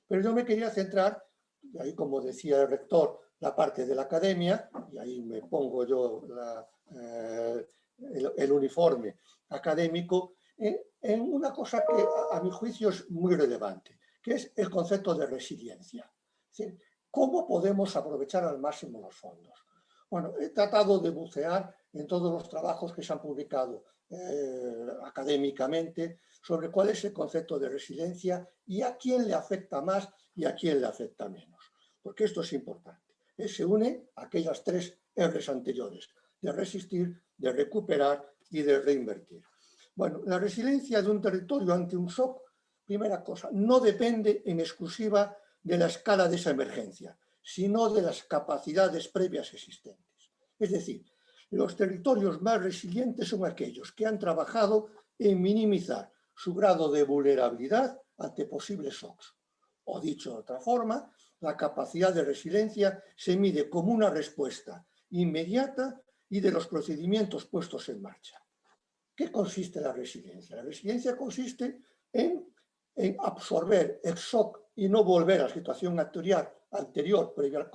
Pero yo me quería centrar, y ahí como decía el rector, la parte de la academia, y ahí me pongo yo el uniforme académico, en una cosa que a mi juicio es muy relevante, que es el concepto de resiliencia. Es decir, ¿cómo podemos aprovechar al máximo los fondos? Bueno, he tratado de bucear en todos los trabajos que se han publicado académicamente sobre cuál es el concepto de resiliencia y a quién le afecta más y a quién le afecta menos. Porque esto es importante. Se une a aquellas tres R's anteriores, de resistir, de recuperar y de reinvertir. Bueno, la resiliencia de un territorio ante un shock, primera cosa, no depende en exclusiva de la escala de esa emergencia, sino de las capacidades previas existentes. Es decir, los territorios más resilientes son aquellos que han trabajado en minimizar su grado de vulnerabilidad ante posibles shocks. O dicho de otra forma, la capacidad de resiliencia se mide como una respuesta inmediata y de los procedimientos puestos en marcha. ¿Qué consiste la resiliencia? La resiliencia consiste en absorber el shock y no volver a la situación anterior previa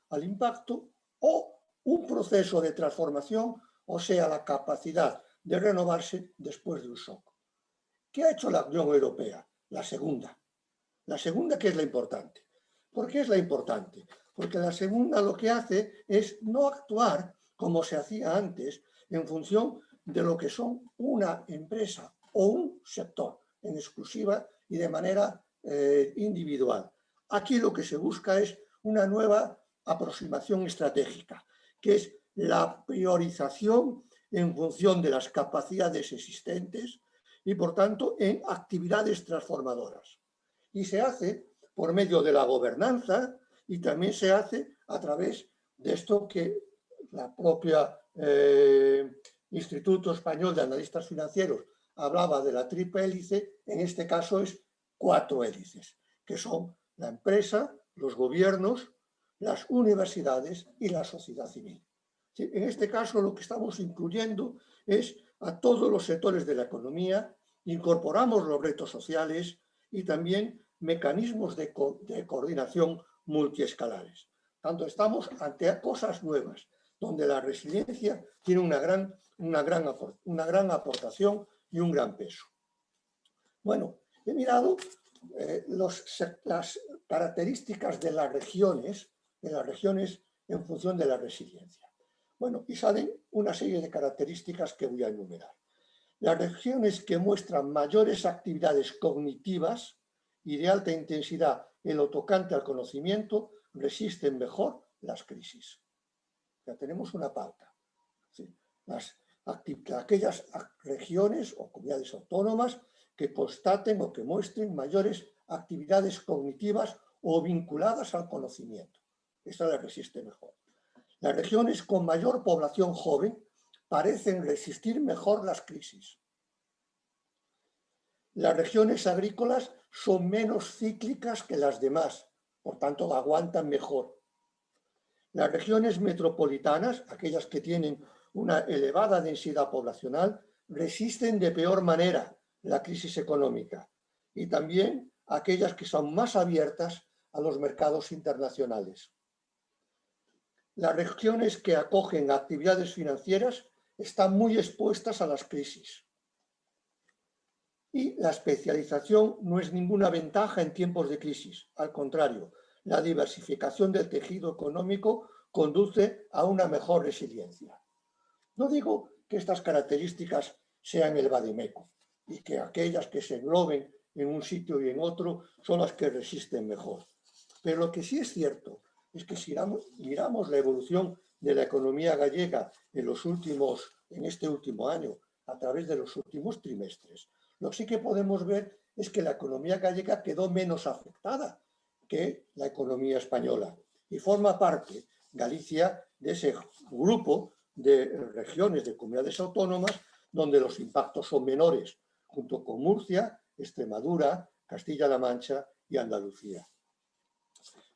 al impacto, o un proceso de transformación, o sea, la capacidad de renovarse después de un shock. ¿Qué ha hecho la Unión Europea? La segunda. La segunda, que es la importante. ¿Por qué es la importante? Porque la segunda lo que hace es no actuar como se hacía antes en función de lo que son una empresa o un sector en exclusiva y de manera individual. Aquí lo que se busca es una nueva aproximación estratégica, que es la priorización en función de las capacidades existentes y, por tanto, en actividades transformadoras. Y se hace por medio de la gobernanza y también se hace a través de esto que la propia Instituto Español de Analistas Financieros hablaba de la triple hélice. En este caso es 4 hélices, que son la empresa, los gobiernos, las universidades y la sociedad civil. En este caso lo que estamos incluyendo es a todos los sectores de la economía, incorporamos los retos sociales y también mecanismos de coordinación multiescalares. Tanto estamos ante cosas nuevas, donde la resiliencia tiene una gran aportación y un gran peso. Bueno, he mirado las características de las regiones en función de la resiliencia. Bueno, y salen una serie de características que voy a enumerar. Las regiones que muestran mayores actividades cognitivas y de alta intensidad en lo tocante al conocimiento resisten mejor las crisis. Ya tenemos una pauta. ¿Sí? Aquellas regiones o comunidades autónomas que constaten o que muestren mayores actividades cognitivas o vinculadas al conocimiento. Esta la resiste mejor. Las regiones con mayor población joven parecen resistir mejor las crisis. Las regiones agrícolas son menos cíclicas que las demás, por tanto aguantan mejor. Las regiones metropolitanas, aquellas que tienen una elevada densidad poblacional, resisten de peor manera la crisis económica, y también aquellas que son más abiertas a los mercados internacionales. Las regiones que acogen actividades financieras están muy expuestas a las crisis. Y la especialización no es ninguna ventaja en tiempos de crisis. Al contrario, la diversificación del tejido económico conduce a una mejor resiliencia. No digo que estas características sean el vademécum y que aquellas que se engloben en un sitio y en otro son las que resisten mejor. Pero lo que sí es cierto es que si miramos la evolución de la economía gallega en este último año, a través de los últimos trimestres, lo que sí que podemos ver es que la economía gallega quedó menos afectada que la economía española y forma parte, Galicia, de ese grupo de regiones, de comunidades autónomas, donde los impactos son menores, junto con Murcia, Extremadura, Castilla-La Mancha y Andalucía.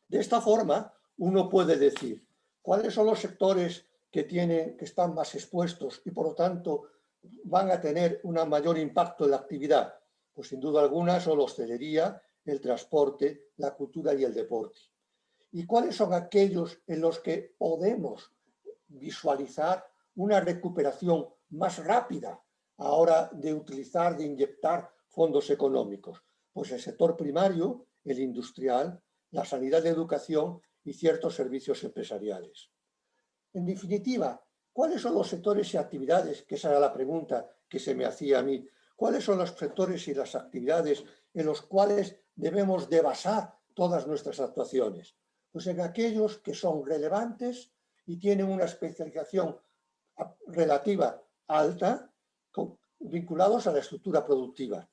De esta forma, uno puede decir cuáles son los sectores que están más expuestos y, por lo tanto, van a tener un mayor impacto en la actividad. Pues sin duda alguna son la hostelería, el transporte, la cultura y el deporte. ¿Y cuáles son aquellos en los que podemos visualizar una recuperación más rápida a la hora de utilizar, de inyectar fondos económicos? Pues el sector primario, el industrial, la sanidad de educación y ciertos servicios empresariales. En definitiva, ¿cuáles son los sectores y actividades? Que esa era la pregunta que se me hacía a mí. ¿Cuáles son los sectores y las actividades en los cuales debemos de basar todas nuestras actuaciones? Pues en aquellos que son relevantes y tienen una especialización relativa alta, vinculados a la estructura productiva.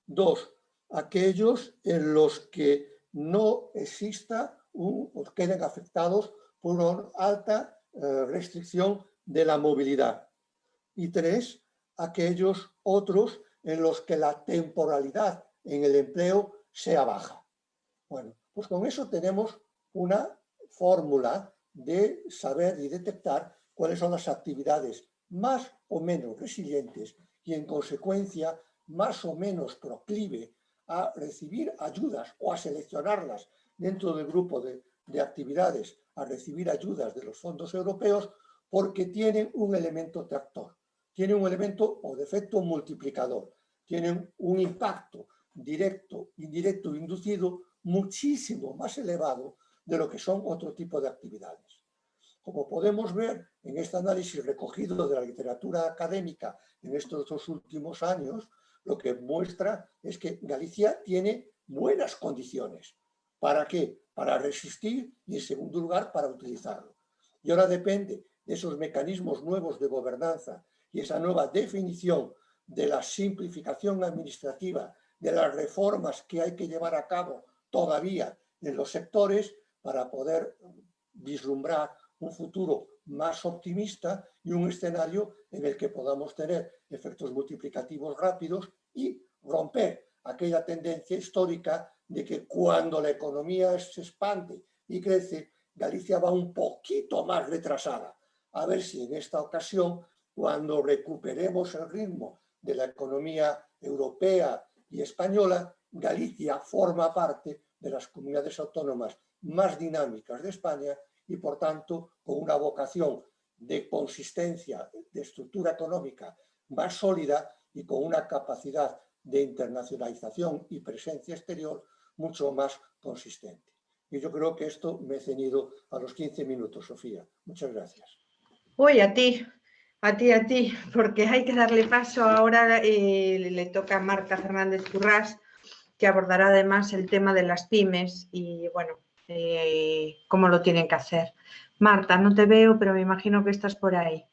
2, aquellos en los que no exista o queden afectados por una alta restricción de la movilidad. Y 3, aquellos otros en los que la temporalidad en el empleo sea baja. Bueno, pues con eso tenemos una fórmula de saber y detectar cuáles son las actividades más o menos resilientes y en consecuencia más o menos proclive a recibir ayudas o a seleccionarlas dentro del grupo de actividades, a recibir ayudas de los fondos europeos porque tienen un elemento tractor, tienen un elemento o de efecto multiplicador, tienen un impacto directo, indirecto e inducido muchísimo más elevado de lo que son otro tipo de actividades. Como podemos ver en este análisis recogido de la literatura académica en estos 2 últimos años, lo que muestra es que Galicia tiene buenas condiciones. ¿Para qué? Para resistir y, en segundo lugar, para utilizarlo. Y ahora depende de esos mecanismos nuevos de gobernanza y esa nueva definición de la simplificación administrativa, de las reformas que hay que llevar a cabo todavía en los sectores para poder vislumbrar un futuro más optimista y un escenario en el que podamos tener efectos multiplicativos rápidos y romper aquella tendencia histórica de que cuando la economía se expande y crece, Galicia va un poquito más retrasada. A ver si en esta ocasión, cuando recuperemos el ritmo de la economía europea y española, Galicia forma parte de las comunidades autónomas más dinámicas de España y, por tanto, con una vocación de consistencia, de estructura económica más sólida y con una capacidad de internacionalización y presencia exterior mucho más consistente. Y yo creo que esto me he ceñido a los 15 minutos, Sofía. Muchas gracias. Uy, a ti, porque hay que darle paso ahora, le toca a Marta Fernández Currás, que abordará además el tema de las pymes y, bueno, cómo lo tienen que hacer. Marta, no te veo, pero me imagino que estás por ahí.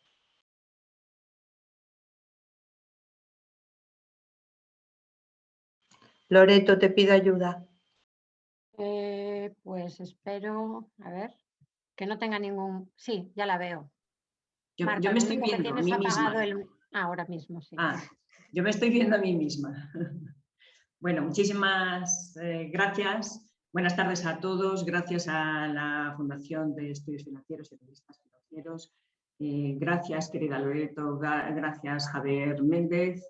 Loreto, te pido ayuda. Pues espero, a ver, que no tenga ningún... Sí, ya la veo. Marta, Yo me estoy viendo a mí misma. Ahora mismo, sí. Yo me estoy viendo a mí misma. Bueno, muchísimas gracias. Buenas tardes a todos. Gracias a la Fundación de Estudios Financieros y Revistas Financieros. Gracias, querida Loreto. Gracias, Javier Méndez.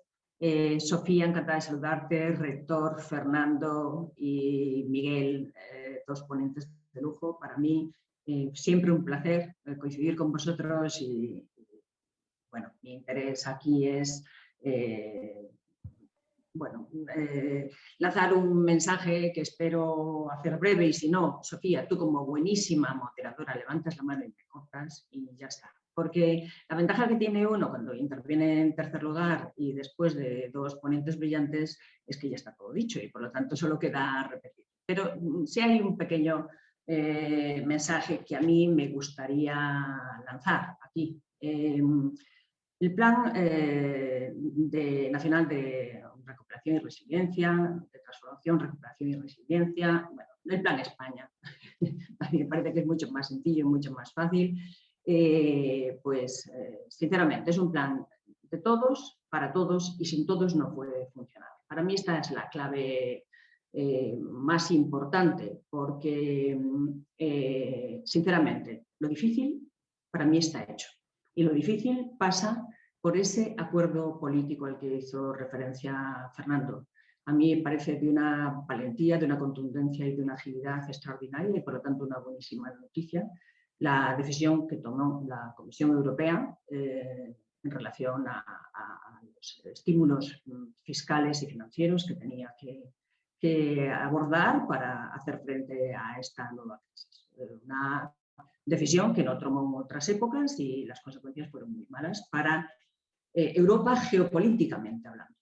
Sofía, encantada de saludarte. Rector, Fernando y Miguel, 2 ponentes de lujo. Para mí, siempre un placer coincidir con vosotros y, bueno, mi interés aquí es lanzar un mensaje que espero hacer breve y si no, Sofía, tú como buenísima moderadora levantas la mano y me cortas y ya está. Porque la ventaja que tiene uno cuando interviene en tercer lugar y después de 2 ponentes brillantes es que ya está todo dicho y por lo tanto solo queda repetir. Pero sí hay un pequeño mensaje que a mí me gustaría lanzar aquí. El Plan Nacional de Recuperación y Resiliencia, de Transformación, Recuperación y Resiliencia, bueno, el Plan España, a mí me parece que es mucho más sencillo y mucho más fácil. Sinceramente, es un plan de todos, para todos, y sin todos no puede funcionar. Para mí esta es la clave más importante, porque, sinceramente, lo difícil para mí está hecho. Y lo difícil pasa por ese acuerdo político al que hizo referencia Fernando. a mí me parece de una valentía, de una contundencia y de una agilidad extraordinaria y por lo tanto una buenísima noticia la decisión que tomó la Comisión Europea en relación a los estímulos fiscales y financieros que tenía que abordar para hacer frente a esta nueva crisis. Una decisión que no tomó en otras épocas y las consecuencias fueron muy malas para Europa geopolíticamente hablando.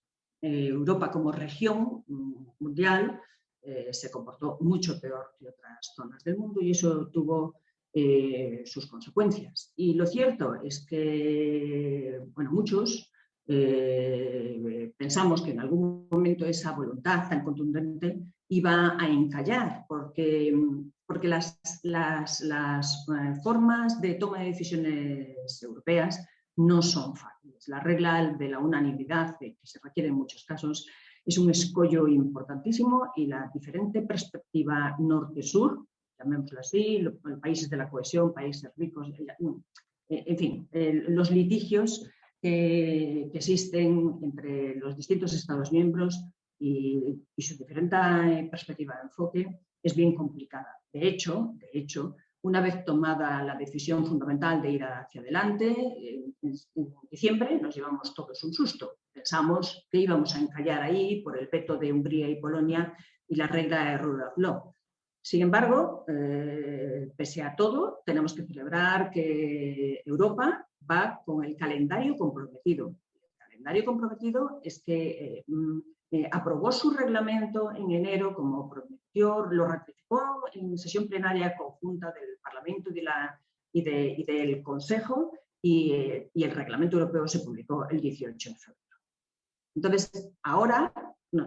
Europa como región mundial se comportó mucho peor que otras zonas del mundo y eso tuvo sus consecuencias. Y lo cierto es que, bueno, muchos pensamos que en algún momento esa voluntad tan contundente iba a encallar, porque las formas de toma de decisiones europeas no son fáciles. La regla de la unanimidad, que se requiere en muchos casos, es un escollo importantísimo y la diferente perspectiva norte-sur, llamémoslo así, los países de la cohesión, países ricos, en fin, los litigios que existen entre los distintos Estados miembros y su diferente perspectiva de enfoque es bien complicada. De hecho, una vez tomada la decisión fundamental de ir hacia adelante, en diciembre nos llevamos todos un susto. Pensamos que íbamos a encallar ahí por el veto de Hungría y Polonia y la regla de Rule of Law. Sin embargo, pese a todo, tenemos que celebrar que Europa va con el calendario comprometido. El calendario comprometido es que aprobó su reglamento en enero, como prometió, lo ratificó en sesión plenaria conjunta del Parlamento y del Consejo y el reglamento europeo se publicó el 18 de febrero. Entonces, ahora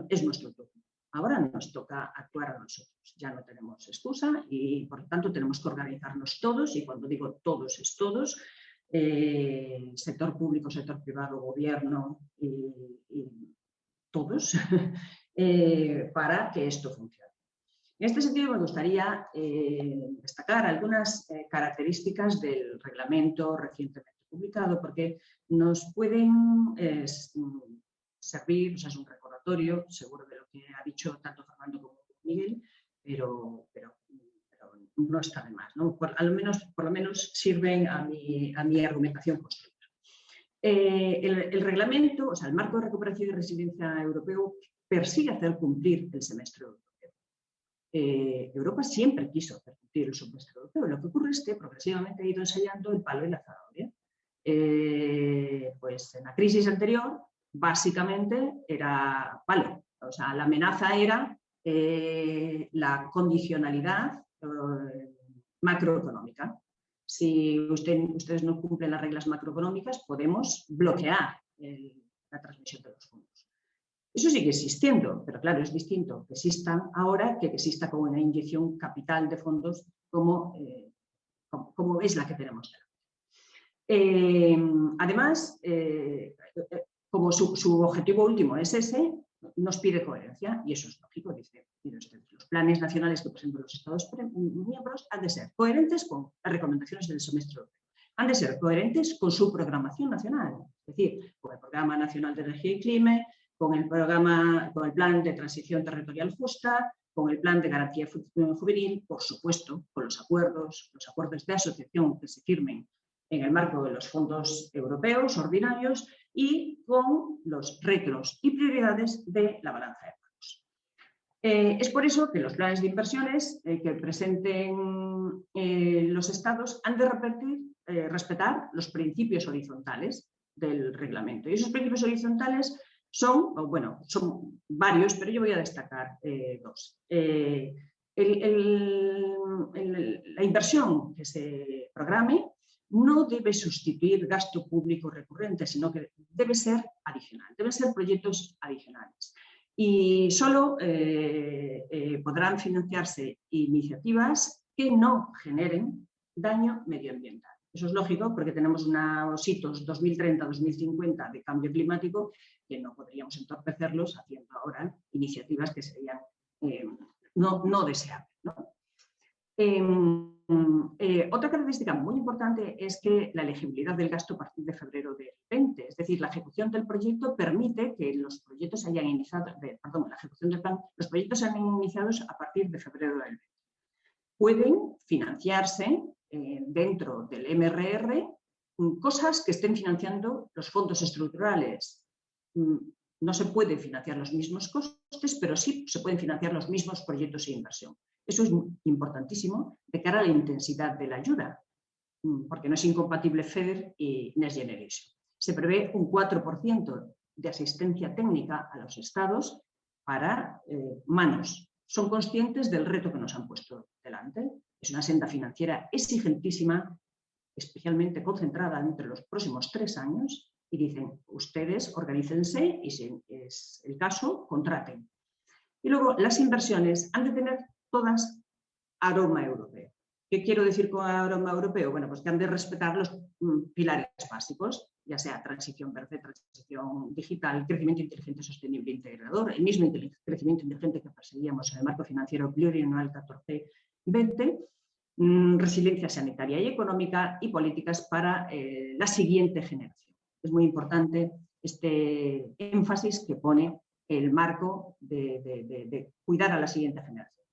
es nuestro turno. Ahora nos toca actuar a nosotros. Ya no tenemos excusa y, por lo tanto, tenemos que organizarnos todos, y cuando digo todos es todos, sector público, sector privado, gobierno y todos, para que esto funcione. En este sentido, me gustaría destacar algunas características del reglamento recientemente publicado, porque nos pueden servir, o sea, es un recordatorio, seguro de lo que ha dicho tanto Fernando como Miguel, pero no está de más, ¿no? Por lo menos sirven a mi argumentación constructiva. El reglamento, o sea, el marco de recuperación y resiliencia europeo persigue hacer cumplir el semestre europeo. Europa siempre quiso hacer cumplir el semestre europeo. Lo que ocurre es que progresivamente ha ido ensayando el palo y la zanahoria. Pues en la crisis anterior, básicamente era palo. O sea, la amenaza era la condicionalidad macroeconómica. Si ustedes no cumplen las reglas macroeconómicas, podemos bloquear la transmisión de los fondos. Eso sigue existiendo, pero claro, es distinto que existan ahora que exista como una inyección capital de fondos como es la que tenemos delante. Además, como su objetivo último es ese, nos pide coherencia, y eso es lógico, dice usted, los planes nacionales que presentan los Estados miembros han de ser coherentes con las recomendaciones del semestre europeo, han de ser coherentes con su programación nacional, es decir, con el Programa Nacional de Energía y Clima, con el Plan de Transición Territorial Justa, con el Plan de Garantía Juvenil, por supuesto, con los acuerdos de asociación que se firmen en el marco de los fondos europeos ordinarios y con los retos y prioridades de la balanza de pagos. Es por eso que los planes de inversiones que presenten los Estados han de respetar los principios horizontales del reglamento. Y esos principios horizontales son varios, pero yo voy a destacar dos. La inversión que se programe no debe sustituir gasto público recurrente, sino que debe ser adicional, deben ser proyectos adicionales. Y solo podrán financiarse iniciativas que no generen daño medioambiental. Eso es lógico porque tenemos unos hitos 2030-2050 de cambio climático que no podríamos entorpecerlos haciendo ahora iniciativas que serían no deseables, ¿no? Otra característica muy importante es que la elegibilidad del gasto a partir de febrero del 20, es decir, la ejecución del proyecto permite que los proyectos hayan iniciado, la ejecución del plan, los proyectos sean iniciados a partir de febrero del 20. Pueden financiarse dentro del MRR cosas que estén financiando los fondos estructurales. No se pueden financiar los mismos costes, pero sí se pueden financiar los mismos proyectos de inversión. Eso es importantísimo de cara a la intensidad de la ayuda, porque no es incompatible FEDER y Next Generation. Se prevé un 4% de asistencia técnica a los estados para manos. Son conscientes del reto que nos han puesto delante. Es una senda financiera exigentísima, especialmente concentrada entre los próximos 3 años, y dicen, ustedes organícense y si es el caso, contraten. Y luego las inversiones han de tener todas aroma europeo. ¿Qué quiero decir con aroma europeo? Bueno, pues que han de respetar los pilares básicos, ya sea transición verde, transición digital, crecimiento inteligente, sostenible e integrador, el mismo crecimiento inteligente que perseguíamos en el marco financiero plurianual 14-20, resiliencia sanitaria y económica y políticas para la siguiente generación. Es muy importante este énfasis que pone el marco de cuidar a la siguiente generación.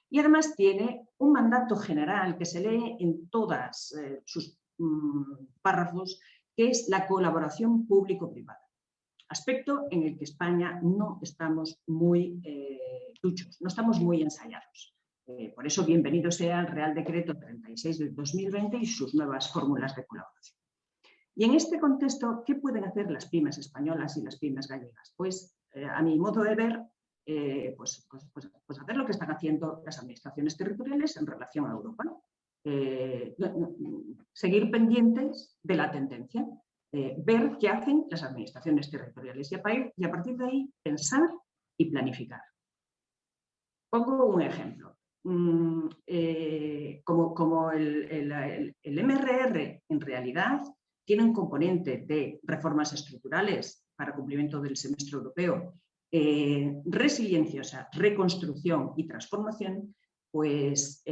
Y además tiene un mandato general que se lee en todas sus párrafos, que es la colaboración público-privada. Aspecto en el que España no estamos muy duchos, no estamos muy ensayados. Por eso, bienvenido sea el Real Decreto 36 del 2020 y sus nuevas fórmulas de colaboración. Y en este contexto, ¿qué pueden hacer las pymes españolas y las pymes gallegas? Pues, a mi modo de ver, pues hacer lo que están haciendo las administraciones territoriales en relación a Europa. Seguir pendientes de la tendencia, ver qué hacen las administraciones territoriales y a partir de ahí pensar y planificar. Pongo un ejemplo. Como el MRR en realidad tiene un componente de reformas estructurales para cumplimiento del semestre europeo, resiliencia, o sea, reconstrucción y transformación, pues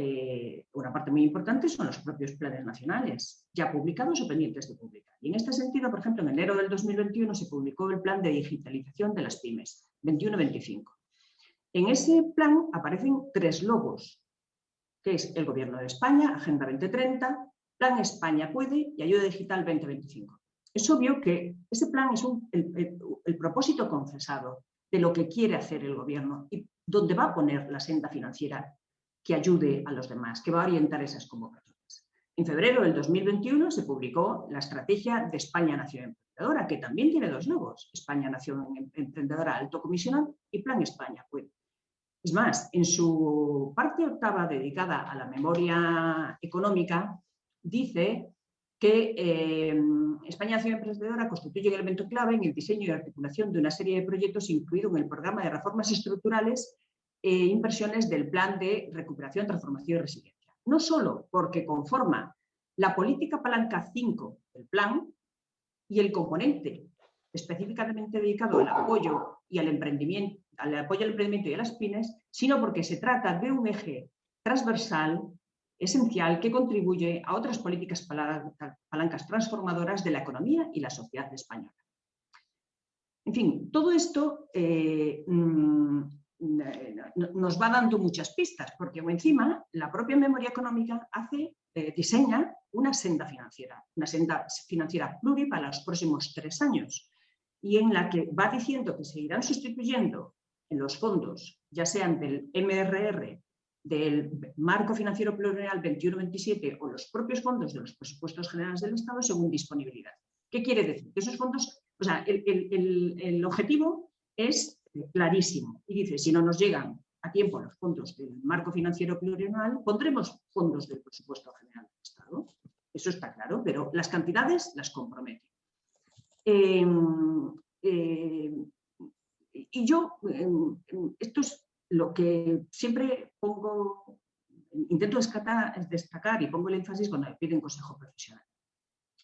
una parte muy importante son los propios planes nacionales, ya publicados o pendientes de publicar. Y en este sentido, por ejemplo, en enero del 2021 se publicó el Plan de Digitalización de las Pymes, 21-25. En ese plan aparecen 3 logos, que es el Gobierno de España, Agenda 2030, Plan España Puede y Ayuda Digital 2025. Es obvio que ese plan es el propósito confesado de lo que quiere hacer el Gobierno y donde va a poner la senda financiera que ayude a los demás, que va a orientar esas convocatorias. En febrero del 2021 se publicó la Estrategia de España Nación Emprendedora, que también tiene 2 logos, España Nación Emprendedora Alto Comisionado y Plan España Puede. Es más, en su parte 8ª dedicada a la memoria económica, dice que España Nación Emprendedora constituye un elemento clave en el diseño y articulación de una serie de proyectos incluido en el programa de reformas estructurales e inversiones del Plan de Recuperación, Transformación y Resiliencia. No solo porque conforma la política palanca 5 del plan y el componente específicamente dedicado al apoyo y al emprendimiento, y a las pymes, sino porque se trata de un eje transversal esencial que contribuye a otras políticas palancas transformadoras de la economía y la sociedad española. En fin, todo esto nos va dando muchas pistas, porque encima la propia memoria económica diseña una senda financiera pluri para los próximos 3 años y en la que va diciendo que se irán sustituyendo en los fondos, ya sean del MRR, del marco financiero plurianual 21-27 o los propios fondos de los presupuestos generales del Estado según disponibilidad. ¿Qué quiere decir? Que esos fondos, o sea, el objetivo es clarísimo y dice, si no nos llegan a tiempo los fondos del marco financiero plurianual, pondremos fondos del presupuesto general del Estado. Eso está claro, pero las cantidades las comprometen. Y yo, esto es lo que siempre intento destacar y pongo el énfasis cuando me piden consejo profesional.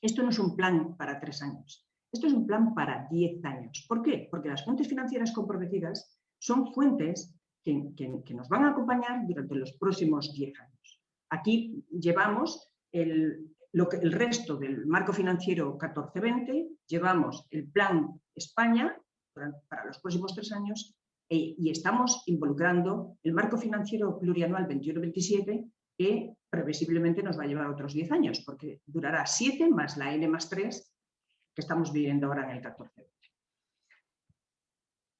Esto no es un plan para 3 años, esto es un plan para 10 años. ¿Por qué? Porque las fuentes financieras comprometidas son fuentes que nos van a acompañar durante los próximos 10 años. Aquí llevamos el resto del marco financiero 14-20, llevamos el plan España para los próximos 3 años y estamos involucrando el marco financiero plurianual 21-27, que previsiblemente nos va a llevar otros 10 años, porque durará 7 más la N+3 que estamos viviendo ahora en el 14-20.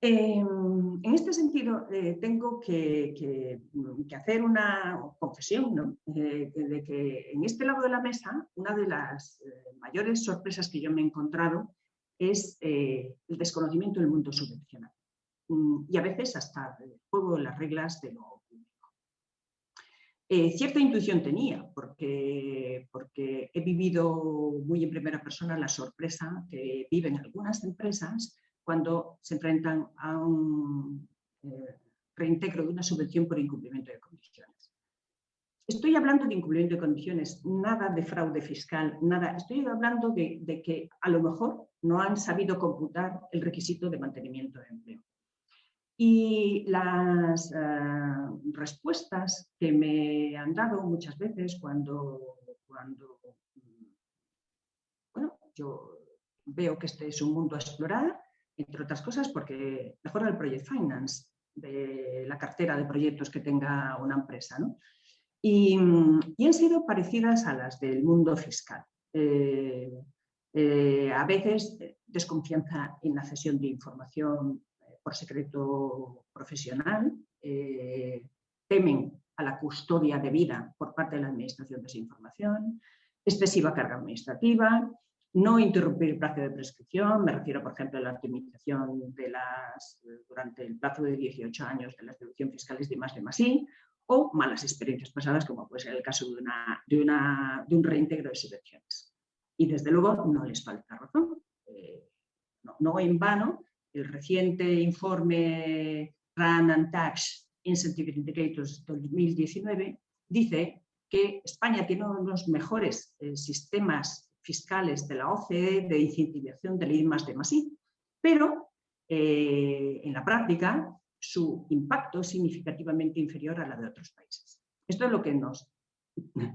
En este sentido, tengo que hacer una confesión, ¿no? De que en este lado de la mesa, una de las mayores sorpresas que yo me he encontrado es el desconocimiento del mundo subvencional y a veces hasta el juego de las reglas de lo público. Cierta intuición tenía, porque he vivido muy en primera persona la sorpresa que viven algunas empresas cuando se enfrentan a un reintegro de una subvención por incumplimiento de condiciones. Estoy hablando de incumplimiento de condiciones, nada de fraude fiscal, nada. Estoy hablando de que a lo mejor no han sabido computar el requisito de mantenimiento de empleo. Y las respuestas que me han dado muchas veces cuando bueno, yo veo que este es un mundo a explorar, entre otras cosas porque mejora el project finance de la cartera de proyectos que tenga una empresa, ¿no? Y han sido parecidas a las del mundo fiscal. A veces desconfianza en la cesión de información por secreto profesional, temen a la custodia debida por parte de la administración de esa información, excesiva carga administrativa, no interrumpir el plazo de prescripción, me refiero, por ejemplo, a la optimización durante el plazo de 18 años de las deducciones fiscales de I+D+I, o malas experiencias pasadas, como puede ser el caso de un reintegro de subvenciones. Y desde luego no les falta razón. No en vano, el reciente informe Rand and Tax Incentive Indicators 2019 dice que España tiene uno de los mejores sistemas fiscales de la OCDE de incentivación del I+D+I, pero en la práctica su impacto es significativamente inferior a la de otros países. Esto es lo que nos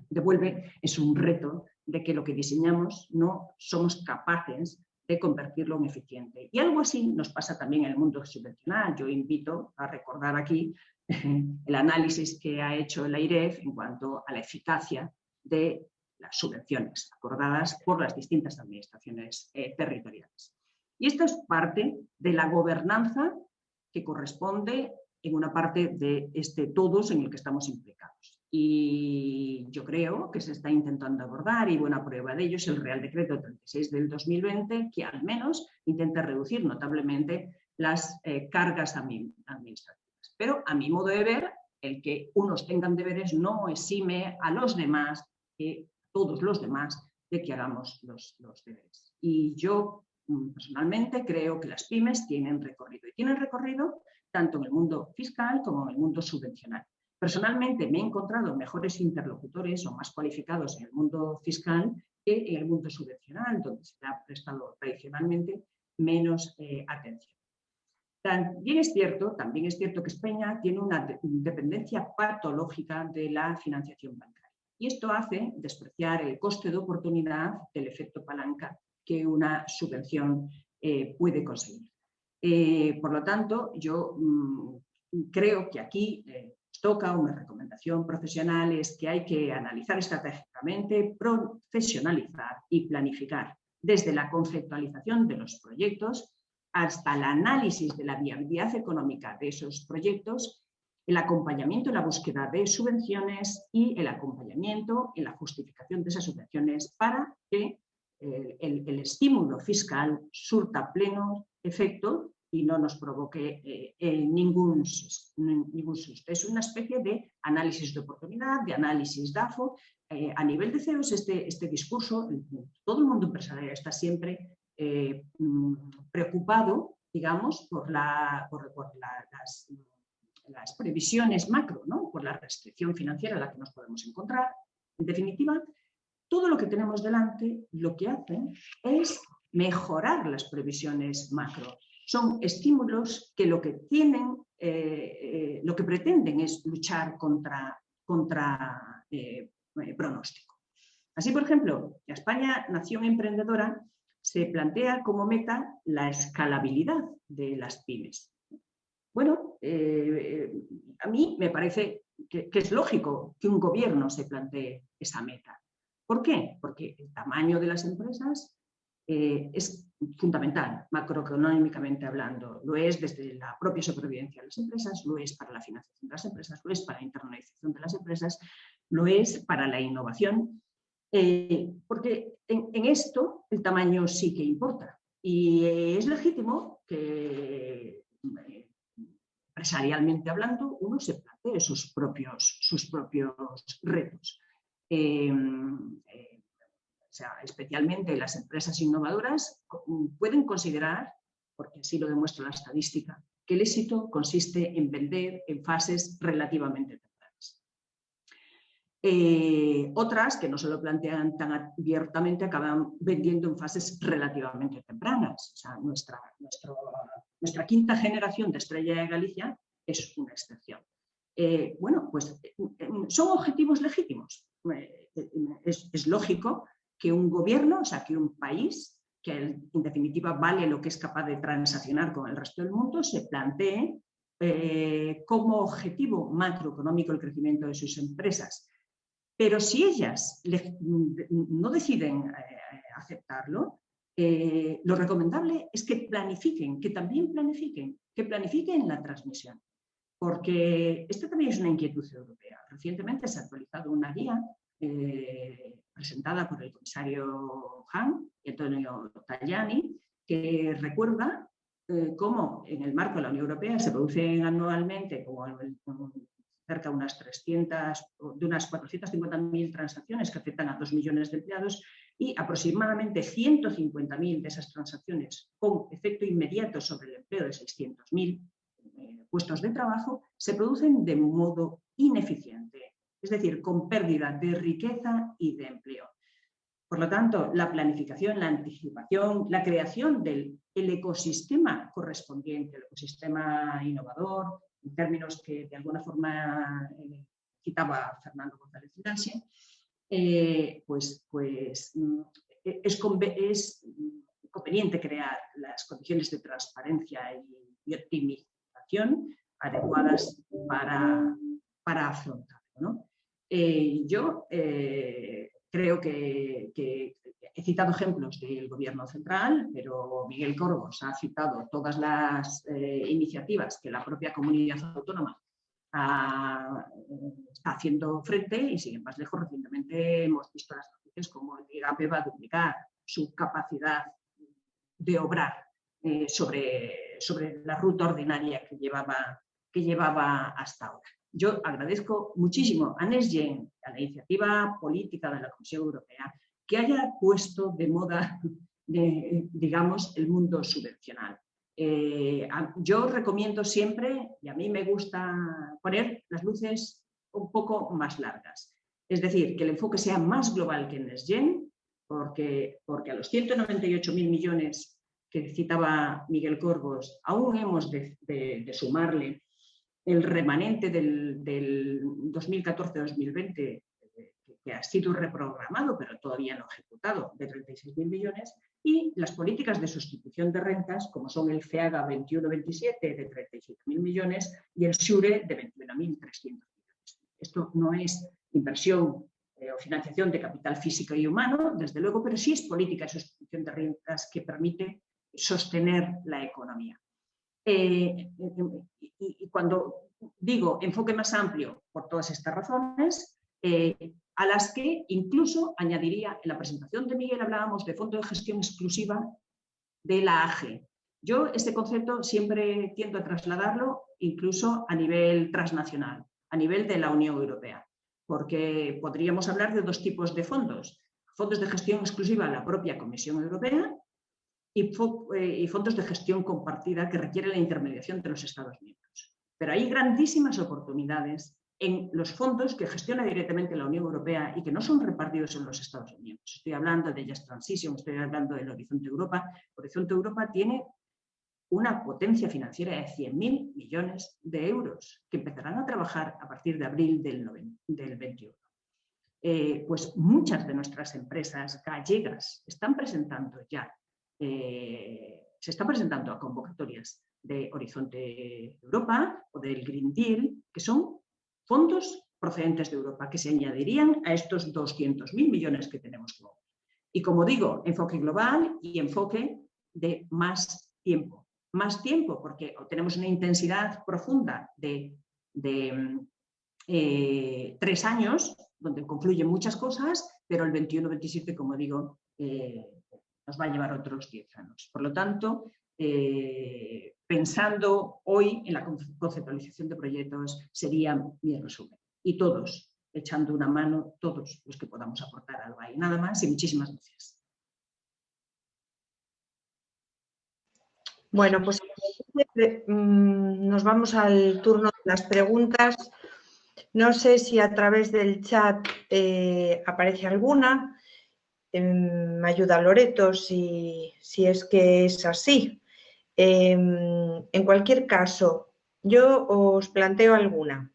devuelve, es un reto de que lo que diseñamos no somos capaces de convertirlo en eficiente. Y algo así nos pasa también en el mundo subvencional. Yo invito a recordar aquí el análisis que ha hecho el AIREF en cuanto a la eficacia de las subvenciones acordadas por las distintas administraciones territoriales. Y esto es parte de la gobernanza que corresponde en una parte de este todos en el que estamos implicados. Y yo creo que se está intentando abordar, y buena prueba de ello es el Real Decreto 36 del 2020, que al menos intenta reducir notablemente las cargas administrativas. Pero a mi modo de ver, el que unos tengan deberes no exime a los demás, todos los demás, de que hagamos los deberes. Y yo personalmente creo que las pymes tienen recorrido, y tienen recorrido tanto en el mundo fiscal como en el mundo subvencional. Personalmente me he encontrado mejores interlocutores o más cualificados en el mundo fiscal que en el mundo subvencional, donde se ha prestado tradicionalmente menos atención. También es cierto que España tiene una dependencia patológica de la financiación bancaria. Y esto hace despreciar el coste de oportunidad del efecto palanca que una subvención puede conseguir. Por lo tanto, yo creo que aquí toca una recomendación profesional, es que hay que analizar estratégicamente, profesionalizar y planificar desde la conceptualización de los proyectos hasta el análisis de la viabilidad económica de esos proyectos, el acompañamiento en la búsqueda de subvenciones y el acompañamiento en la justificación de esas subvenciones para que el estímulo fiscal surta pleno efecto y no nos provoque ningún susto. Es una especie de análisis de oportunidad, de análisis DAFO. A nivel de CEOs, este discurso, todo el mundo empresarial está siempre preocupado, digamos, por las previsiones macro, ¿no? Por la restricción financiera a la que nos podemos encontrar. En definitiva, todo lo que tenemos delante lo que hacen es mejorar las previsiones macro. Son estímulos que lo que pretenden es luchar contra pronóstico. Así, por ejemplo, la España Nación Emprendedora se plantea como meta la escalabilidad de las pymes. Bueno, a mí me parece que es lógico que un gobierno se plantee esa meta. ¿Por qué? Porque el tamaño de las empresas es fundamental, macroeconómicamente hablando. Lo es desde la propia supervivencia de las empresas, lo es para la financiación de las empresas, lo es para la internalización de las empresas, lo es para la innovación. Porque en esto el tamaño sí que importa y es legítimo que empresarialmente hablando uno se plantee sus propios retos. O sea, especialmente las empresas innovadoras pueden considerar, porque así lo demuestra la estadística, que el éxito consiste en vender en fases relativamente tempranas. Otras, que no se lo plantean tan abiertamente, acaban vendiendo en fases relativamente tempranas. O sea, nuestra quinta generación de Estrella de Galicia es una excepción. Bueno, pues son objetivos legítimos. Es lógico que un gobierno, o sea, que un país, que en definitiva vale lo que es capaz de transaccionar con el resto del mundo, se plantee como objetivo macroeconómico el crecimiento de sus empresas. Pero si ellas no deciden aceptarlo, lo recomendable es que planifiquen, que también planifiquen la transmisión. Porque esta también es una inquietud europea. Recientemente se ha actualizado una guía presentada por el comisario Hahn y Antonio Tajani, que recuerda cómo en el marco de la Unión Europea se producen anualmente cerca de unas 450.000 transacciones que afectan a 2 millones de empleados y aproximadamente 150.000 de esas transacciones con efecto inmediato sobre el empleo de 600.000 puestos de trabajo se producen de modo ineficiente, es decir, con pérdida de riqueza y de empleo. Por lo tanto, la planificación, la anticipación, la creación del ecosistema correspondiente, el ecosistema innovador, en términos que de alguna forma citaba Fernando González Ignacio, es conveniente crear las condiciones de transparencia y optimización adecuadas para afrontarlo, ¿no? Yo creo que he citado ejemplos del Gobierno central, pero Miguel Corbos ha citado todas las iniciativas que la propia comunidad autónoma está haciendo frente y, sin ir más lejos, recientemente hemos visto las noticias como el IGAPE va a duplicar su capacidad de obrar sobre la ruta ordinaria que llevaba hasta ahora. Yo agradezco muchísimo a NextGen, a la iniciativa política de la Comisión Europea, que haya puesto de moda, digamos, el mundo subvencional. Yo recomiendo siempre, y a mí me gusta poner las luces un poco más largas. Es decir, que el enfoque sea más global que en NextGen, porque a los 198.000 millones que citaba Miguel Corbos, aún hemos de sumarle el remanente del 2014-2020, que ha sido reprogramado, pero todavía no ejecutado, de 36.000 millones, y las políticas de sustitución de rentas, como son el FEAGA 21-27 de 37.000 millones y el SURE de 21.300 millones. Esto no es inversión o financiación de capital físico y humano, desde luego, pero sí es política de sustitución de rentas que permite sostener la economía. Y cuando digo enfoque más amplio por todas estas razones, a las que incluso añadiría, en la presentación de Miguel hablábamos de fondo de gestión exclusiva de la AGE. Yo este concepto siempre tiendo a trasladarlo incluso a nivel transnacional, a nivel de la Unión Europea, porque podríamos hablar de dos tipos de fondos de gestión exclusiva de la propia Comisión Europea y fondos de gestión compartida que requieren la intermediación de los Estados miembros. Pero hay grandísimas oportunidades en los fondos que gestiona directamente la Unión Europea y que no son repartidos en los Estados miembros. Estoy hablando de Just Transition, estoy hablando del Horizonte Europa. Horizonte Europa tiene una potencia financiera de 100.000 millones de euros que empezarán a trabajar a partir de abril del 21. pues muchas de nuestras empresas gallegas están presentando ya, se están presentando a convocatorias de Horizonte Europa o del Green Deal, que son fondos procedentes de Europa, que se añadirían a estos 200.000 millones que tenemos global. Y como digo, enfoque global y enfoque de más tiempo. Más tiempo porque tenemos una intensidad profunda de 3 años, donde concluyen muchas cosas, pero el 21-27, como digo, nos va a llevar otros 10 años. Por lo tanto, pensando hoy en la conceptualización de proyectos sería mi resumen. Y todos, echando una mano, todos los que podamos aportar algo ahí. Nada más y muchísimas gracias. Bueno, pues nos vamos al turno de las preguntas. No sé si a través del chat aparece alguna. Me ayuda Loreto si es que es así. En cualquier caso, yo os planteo alguna.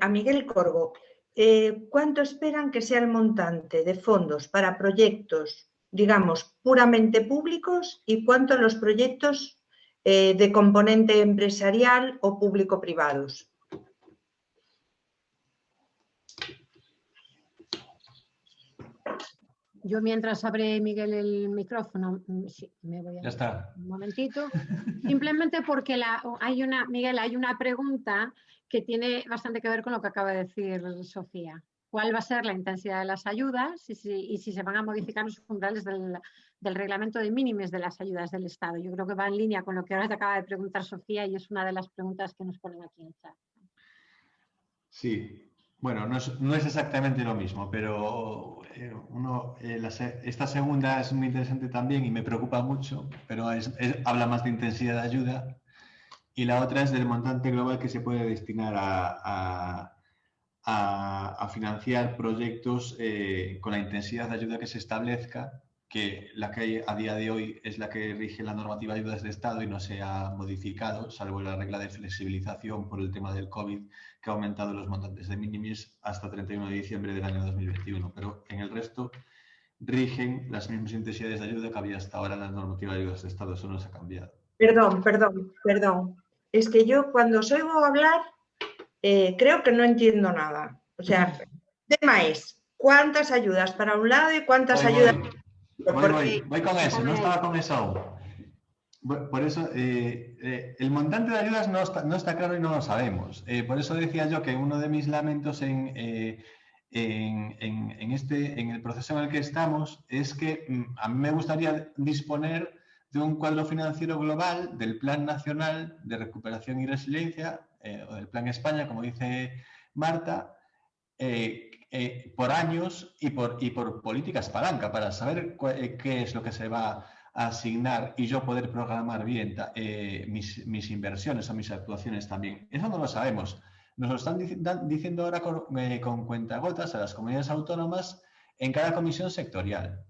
A Miguel Corgo, ¿cuánto esperan que sea el montante de fondos para proyectos, digamos, puramente públicos y cuánto los proyectos de componente empresarial o público-privados? Yo mientras abre Miguel el micrófono, sí, me voy a... Ya está. Un momentito. Simplemente porque Miguel, hay una pregunta que tiene bastante que ver con lo que acaba de decir Sofía. ¿Cuál va a ser la intensidad de las ayudas y si se van a modificar los umbrales del reglamento de mínimos de las ayudas del Estado? Yo creo que va en línea con lo que ahora te acaba de preguntar Sofía y es una de las preguntas que nos ponen aquí en el chat. Sí. Bueno, no es exactamente lo mismo, pero esta segunda es muy interesante también y me preocupa mucho, pero habla más de intensidad de ayuda, y la otra es del montante global que se puede destinar a financiar proyectos con la intensidad de ayuda que se establezca, que la que hay a día de hoy es la que rige la normativa de ayudas de Estado y no se ha modificado, salvo la regla de flexibilización por el tema del COVID, que ha aumentado los montantes de minimis hasta 31 de diciembre del año 2021. Pero en el resto rigen las mismas intensidades de ayuda que había hasta ahora en la normativa de ayudas de Estado. Eso no se ha cambiado. Perdón. Es que yo cuando os oigo hablar creo que no entiendo nada. O sea, el tema es cuántas ayudas para un lado y cuántas ayudas... Voy con eso, no estaba con eso aún. Por eso, el montante de ayudas no está claro y no lo sabemos. Por eso decía yo que uno de mis lamentos en el proceso en el que estamos es que a mí me gustaría disponer de un cuadro financiero global del Plan Nacional de Recuperación y Resiliencia, o del Plan España, como dice Marta, por años y por políticas palanca, para saber qué es lo que se va a asignar y yo poder programar bien mis inversiones o mis actuaciones también. Eso no lo sabemos. Nos lo están diciendo ahora con cuentagotas a las comunidades autónomas en cada comisión sectorial.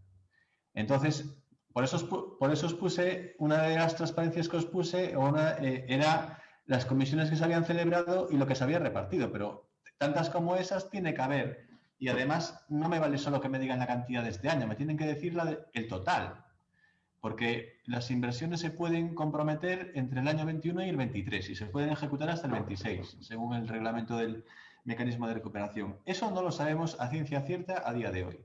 Entonces, por eso os puse, una de las transparencias que os puse era las comisiones que se habían celebrado y lo que se había repartido, pero tantas como esas tiene que haber. Y además no me vale solo que me digan la cantidad de este año, me tienen que decir el total. Porque las inversiones se pueden comprometer entre el año 21 y el 23 y se pueden ejecutar hasta el 26, según el reglamento del mecanismo de recuperación. Eso no lo sabemos a ciencia cierta a día de hoy.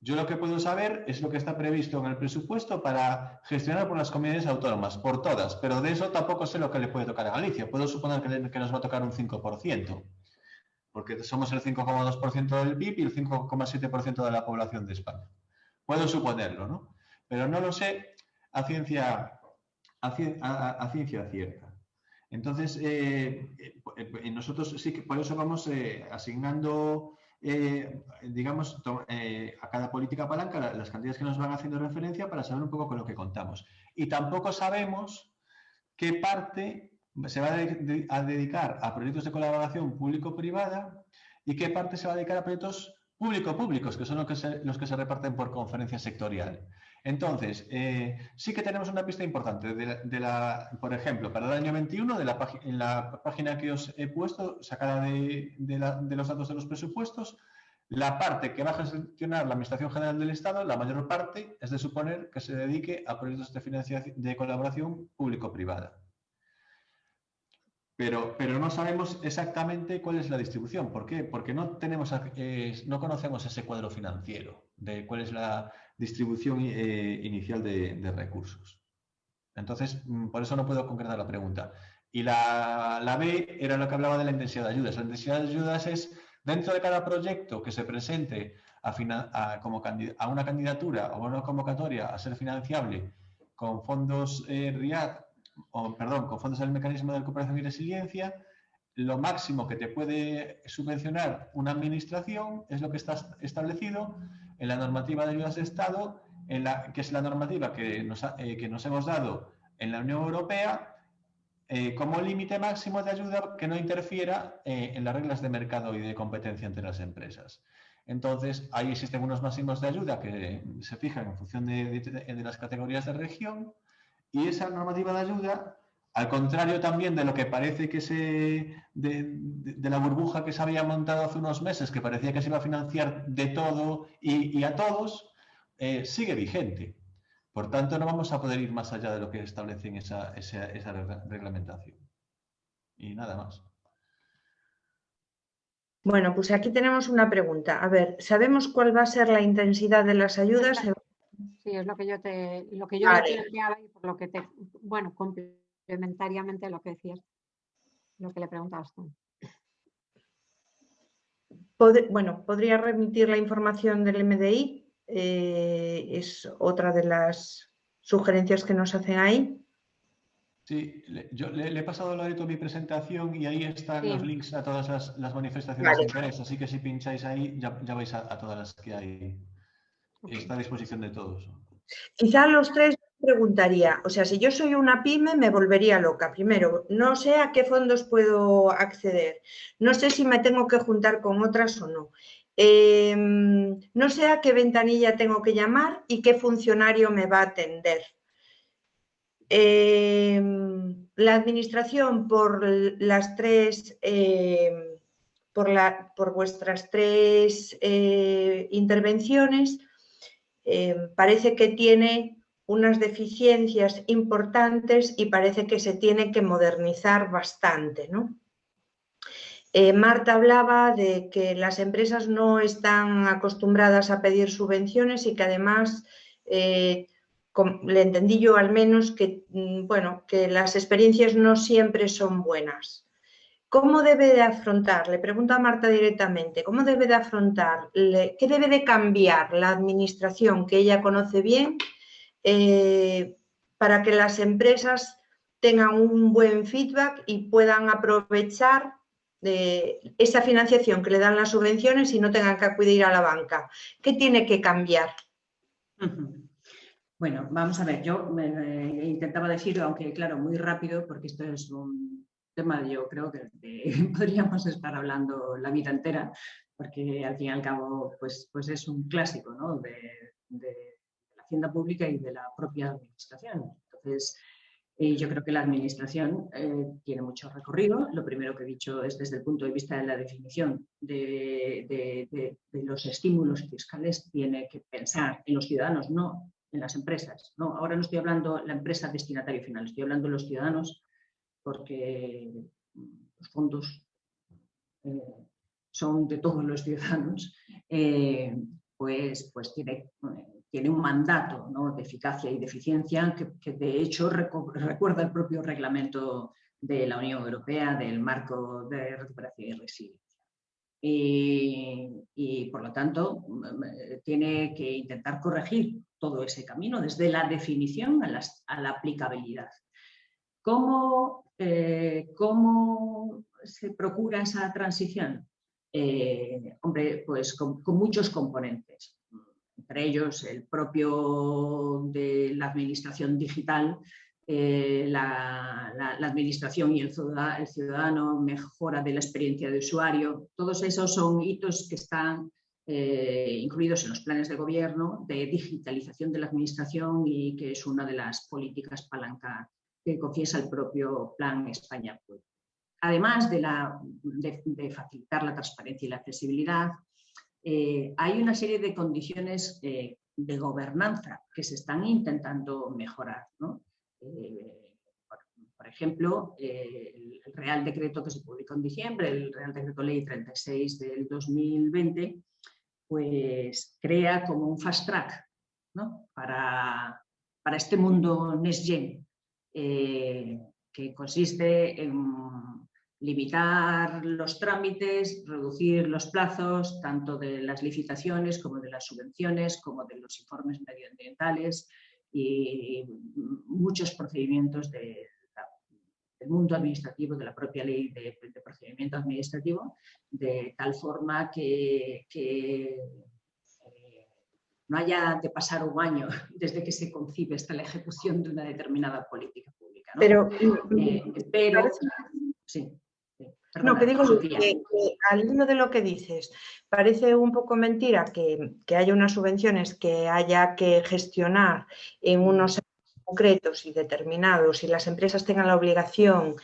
Yo lo que puedo saber es lo que está previsto en el presupuesto para gestionar por las comunidades autónomas, por todas, pero de eso tampoco sé lo que le puede tocar a Galicia. Puedo suponer que nos va a tocar un 5%, porque somos el 5,2% del PIB y el 5,7% de la población de España. Puedo suponerlo, ¿no? Pero no lo sé a ciencia cierta. Entonces, nosotros sí que por eso vamos asignando, digamos, a cada política palanca las cantidades que nos van haciendo referencia para saber un poco con lo que contamos. Y tampoco sabemos qué parte se va a dedicar a proyectos de colaboración público-privada y qué parte se va a dedicar a proyectos Públicos, que son los que se reparten por conferencia sectorial. Entonces, sí que tenemos una pista importante, por ejemplo, para el año 21, en la página que os he puesto, sacada de los datos de los presupuestos, la parte que va a gestionar la Administración General del Estado, la mayor parte es de suponer que se dedique a proyectos de financiación, de colaboración público-privada. Pero no sabemos exactamente cuál es la distribución. ¿Por qué? Porque no conocemos ese cuadro financiero de cuál es la distribución inicial de recursos. Entonces, por eso no puedo concretar la pregunta. Y la B era lo que hablaba de la intensidad de ayudas. La intensidad de ayudas es dentro de cada proyecto que se presente a una candidatura o a una convocatoria a ser financiable con fondos RIAD, con fondos del mecanismo de cooperación y resiliencia, lo máximo que te puede subvencionar una administración es lo que está establecido en la normativa de ayudas de Estado, que es la normativa que nos hemos dado en la Unión Europea, como límite máximo de ayuda que no interfiera en las reglas de mercado y de competencia entre las empresas. Entonces, ahí existen unos máximos de ayuda que se fijan en función de las categorías de región. Y esa normativa de ayuda, al contrario también de lo que parece que de la burbuja que se había montado hace unos meses, que parecía que se iba a financiar de todo y a todos, sigue vigente. Por tanto, no vamos a poder ir más allá de lo que establece en esa reglamentación. Y nada más. Bueno, pues aquí tenemos una pregunta. A ver, ¿sabemos cuál va a ser la intensidad de las ayudas? Sí, es lo que yo te planteaba y por lo que bueno, complementariamente a lo que decías, lo que le preguntabas tú. Bueno, podría remitir la información del MDI, es otra de las sugerencias que nos hacen ahí. Sí, yo le he pasado a Loreto mi presentación y ahí están los links a todas las manifestaciones de interés, así que si pincháis ahí ya vais a todas las que hay. Está a disposición de todos. Quizá los tres preguntaría, o sea, si yo soy una pyme me volvería loca. Primero, no sé a qué fondos puedo acceder, no sé si me tengo que juntar con otras o no. No sé a qué ventanilla tengo que llamar y qué funcionario me va a atender. La administración por las tres, por vuestras tres intervenciones, parece que tiene unas deficiencias importantes y parece que se tiene que modernizar bastante, ¿no? Marta hablaba de que las empresas no están acostumbradas a pedir subvenciones y que además, le entendí yo al menos, que, bueno, que las experiencias no siempre son buenas. ¿Cómo debe de afrontar? Le pregunto a Marta directamente, ¿cómo debe de afrontar? ¿Qué debe de cambiar la administración que ella conoce bien para que las empresas tengan un buen feedback y puedan aprovechar esa financiación que le dan las subvenciones y no tengan que acudir a la banca? ¿Qué tiene que cambiar? Bueno, vamos a ver, yo intentaba decir, aunque claro, muy rápido, porque esto es un tema, yo creo que podríamos estar hablando la vida entera, porque al fin y al cabo pues es un clásico, ¿no? de la hacienda pública y de la propia administración. Entonces, yo creo que la administración tiene mucho recorrido. Lo primero que he dicho es desde el punto de vista de la definición de los estímulos fiscales, tiene que pensar en los ciudadanos, no en las empresas. No, ahora no estoy hablando de la empresa destinatario final, estoy hablando de los ciudadanos, porque los fondos son de todos los ciudadanos, pues tiene un mandato, ¿no?, de eficacia y de eficiencia que de hecho recuerda el propio reglamento de la Unión Europea del marco de recuperación y resiliencia. Y por lo tanto tiene que intentar corregir todo ese camino desde la definición a la aplicabilidad. ¿Cómo se procura esa transición? Hombre, pues con muchos componentes, entre ellos el propio de la administración digital, la administración y el ciudadano, mejora de la experiencia de usuario. Todos esos son hitos que están incluidos en los planes de gobierno de digitalización de la administración y que es una de las políticas palanca que confiesa el propio Plan España. Además de facilitar la transparencia y la accesibilidad, hay una serie de condiciones de gobernanza que se están intentando mejorar, ¿no? Por ejemplo, el Real Decreto que se publicó en diciembre, el Real Decreto Ley 36 del 2020, pues crea como un fast track, ¿no? para este mundo Next Gen, que consiste en limitar los trámites, reducir los plazos, tanto de las licitaciones como de las subvenciones, como de los informes medioambientales y muchos procedimientos del mundo administrativo, de la propia ley de procedimiento administrativo, de tal forma que no haya de pasar un año desde que se concibe hasta la ejecución de una determinada política pública, ¿no? Pero sí. Perdona, No, que digo Sofía. que al hilo de lo que dices, parece un poco mentira que haya unas subvenciones que haya que gestionar en unos años concretos y determinados y las empresas tengan la obligación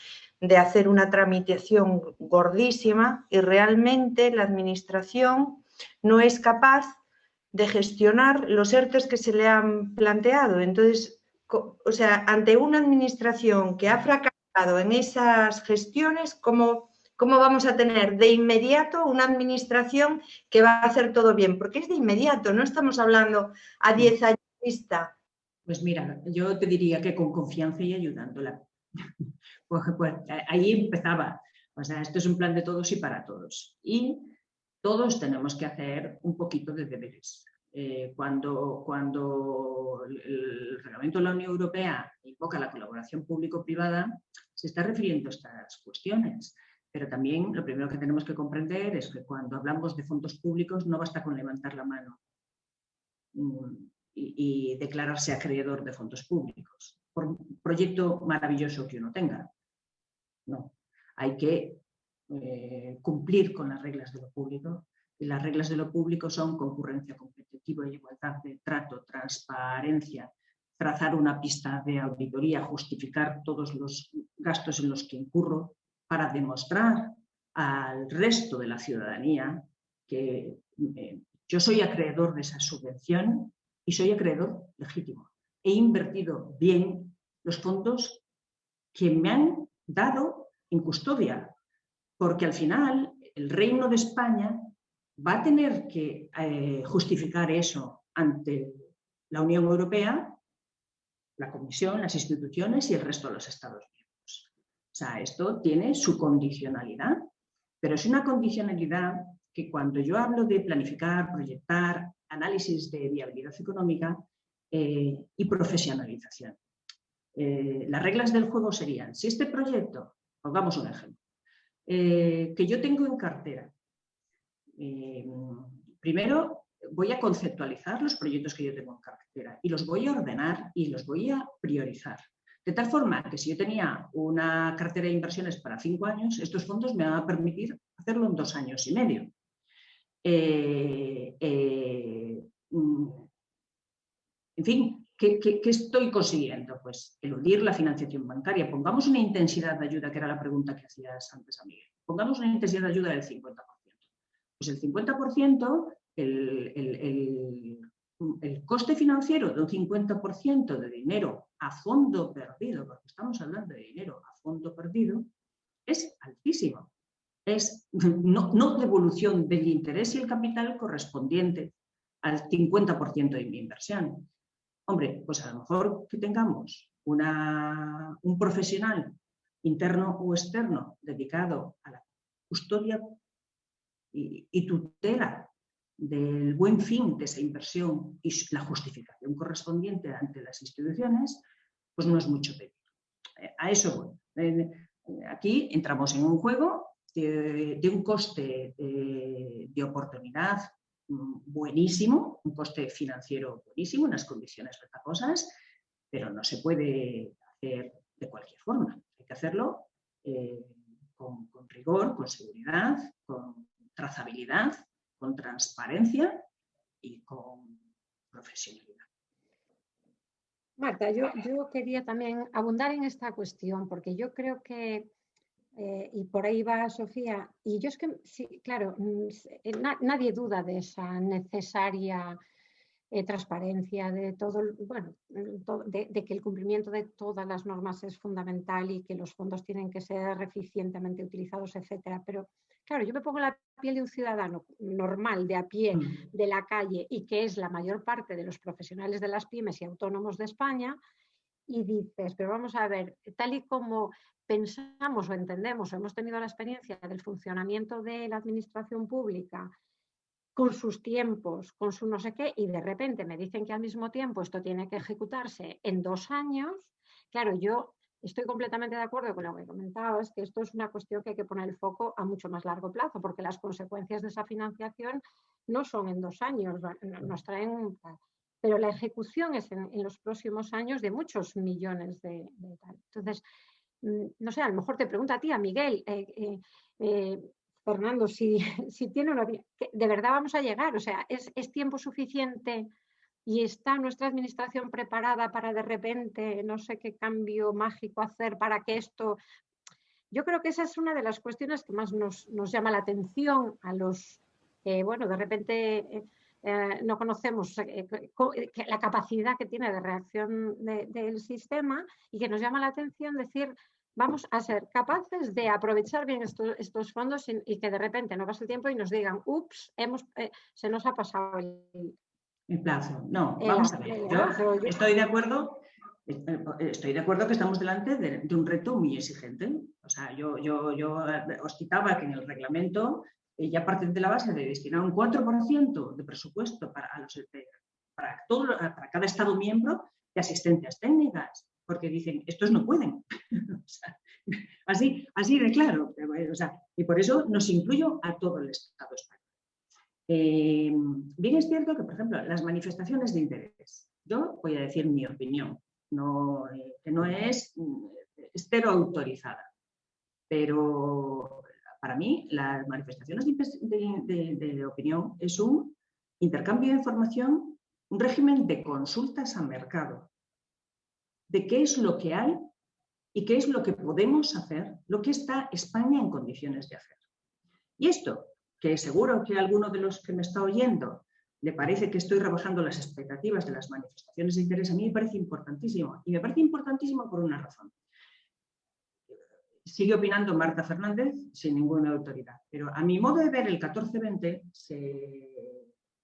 de hacer una tramitación gordísima y realmente la administración no es capaz de gestionar los ERTEs que se le han planteado. Entonces, o sea, ante una administración que ha fracasado en esas gestiones, ¿cómo vamos a tener de inmediato una administración que va a hacer todo bien? Porque es de inmediato, no estamos hablando a 10 años vista. Pues mira, yo te diría que con confianza y ayudándola. Pues ahí empezaba. O sea, esto es un plan de todos y para todos. Y todos tenemos que hacer un poquito de deberes. Cuando el reglamento de la Unión Europea invoca la colaboración público-privada, se está refiriendo a estas cuestiones. Pero también lo primero que tenemos que comprender es que cuando hablamos de fondos públicos no basta con levantar la mano y declararse acreedor de fondos públicos, por un proyecto maravilloso que uno tenga. No, hay que cumplir con las reglas de lo público. Y las reglas de lo público son concurrencia competitiva y igualdad de trato, transparencia, trazar una pista de auditoría, justificar todos los gastos en los que incurro, para demostrar al resto de la ciudadanía que yo soy acreedor de esa subvención y soy acreedor legítimo. He invertido bien los fondos que me han dado en custodia, porque al final el Reino de España va a tener que justificar eso ante la Unión Europea, la Comisión, las instituciones y el resto de los Estados miembros. O sea, esto tiene su condicionalidad, pero es una condicionalidad que cuando yo hablo de planificar, proyectar, análisis de viabilidad económica y profesionalización. Las reglas del juego serían, si este proyecto, pongamos un ejemplo, que yo tengo en cartera, primero voy a conceptualizar los proyectos que yo tengo en cartera y los voy a ordenar y los voy a priorizar. De tal forma que si yo tenía una cartera de inversiones para 5 años, estos fondos me van a permitir hacerlo en 2 años y medio. En fin, ¿qué estoy consiguiendo? Pues eludir la financiación bancaria. Pongamos una intensidad de ayuda, que era la pregunta que hacías antes a Miguel. Pongamos una intensidad de ayuda del 50%. Pues el 50%, el coste financiero de un 50% de dinero a fondo perdido, porque estamos hablando de dinero a fondo perdido, es altísimo. Es no devolución del interés y el capital correspondiente al 50% de mi inversión. Hombre, pues a lo mejor que tengamos un profesional interno o externo dedicado a la custodia y tutela del buen fin de esa inversión y la justificación correspondiente ante las instituciones, pues no es mucho pedir. A eso voy. Aquí entramos en un juego de un coste de oportunidad buenísimo, un coste financiero buenísimo, unas condiciones ventajosas, pero no se puede hacer de cualquier forma. Hay que hacerlo con rigor, con seguridad, con trazabilidad, con transparencia y con profesionalidad. Marta, yo quería también abundar en esta cuestión, porque yo creo que, y por ahí va Sofía, y yo es que, sí, claro, nadie duda de esa necesaria transparencia, de todo, bueno, de que el cumplimiento de todas las normas es fundamental y que los fondos tienen que ser eficientemente utilizados, etcétera. Pero claro, yo me pongo en la piel de un ciudadano normal, de a pie, de la calle, y que es la mayor parte de los profesionales de las pymes y autónomos de España, y dices, pero vamos a ver, tal y como pensamos o entendemos o hemos tenido la experiencia del funcionamiento de la administración pública, con sus tiempos, con su no sé qué, y de repente me dicen que al mismo tiempo esto tiene que ejecutarse en 2 años, claro, yo estoy completamente de acuerdo con lo que comentabas, que esto es una cuestión que hay que poner el foco a mucho más largo plazo, porque las consecuencias de esa financiación no son en 2 años, nos traen... Pero la ejecución es en los próximos años de muchos millones de tal. Entonces, no sé, a lo mejor te pregunto a ti, a Miguel, Fernando, si tiene una... ¿De verdad vamos a llegar? O sea, ¿es tiempo suficiente y está nuestra administración preparada para de repente, no sé qué cambio mágico hacer para que esto... Yo creo que esa es una de las cuestiones que más nos llama la atención a los que, bueno, de repente no conocemos la capacidad que tiene de reacción del sistema y que nos llama la atención decir... Vamos a ser capaces de aprovechar bien estos fondos y que de repente no pase el tiempo y nos digan, ups, se nos ha pasado el plazo. No, vamos a ver. Yo estoy de acuerdo que estamos delante de un reto muy exigente. O sea, yo os citaba que en el reglamento ya parten de la base de destinar un 4% de presupuesto para cada Estado miembro de asistencias técnicas. Porque dicen, estos no pueden. O sea, así de claro. O sea, y por eso nos incluyo a todo el Estado español. Bien es cierto que, por ejemplo, las manifestaciones de interés, yo voy a decir mi opinión, que no es cero autorizada, pero para mí las manifestaciones de opinión es un intercambio de información, un régimen de consultas a mercado, de qué es lo que hay y qué es lo que podemos hacer, lo que está España en condiciones de hacer. Y esto, que seguro que a alguno de los que me está oyendo le parece que estoy rebajando las expectativas de las manifestaciones de interés, a mí me parece importantísimo. Y me parece importantísimo por una razón. Sigue opinando Marta Fernández sin ninguna autoridad, pero a mi modo de ver el 14-20 se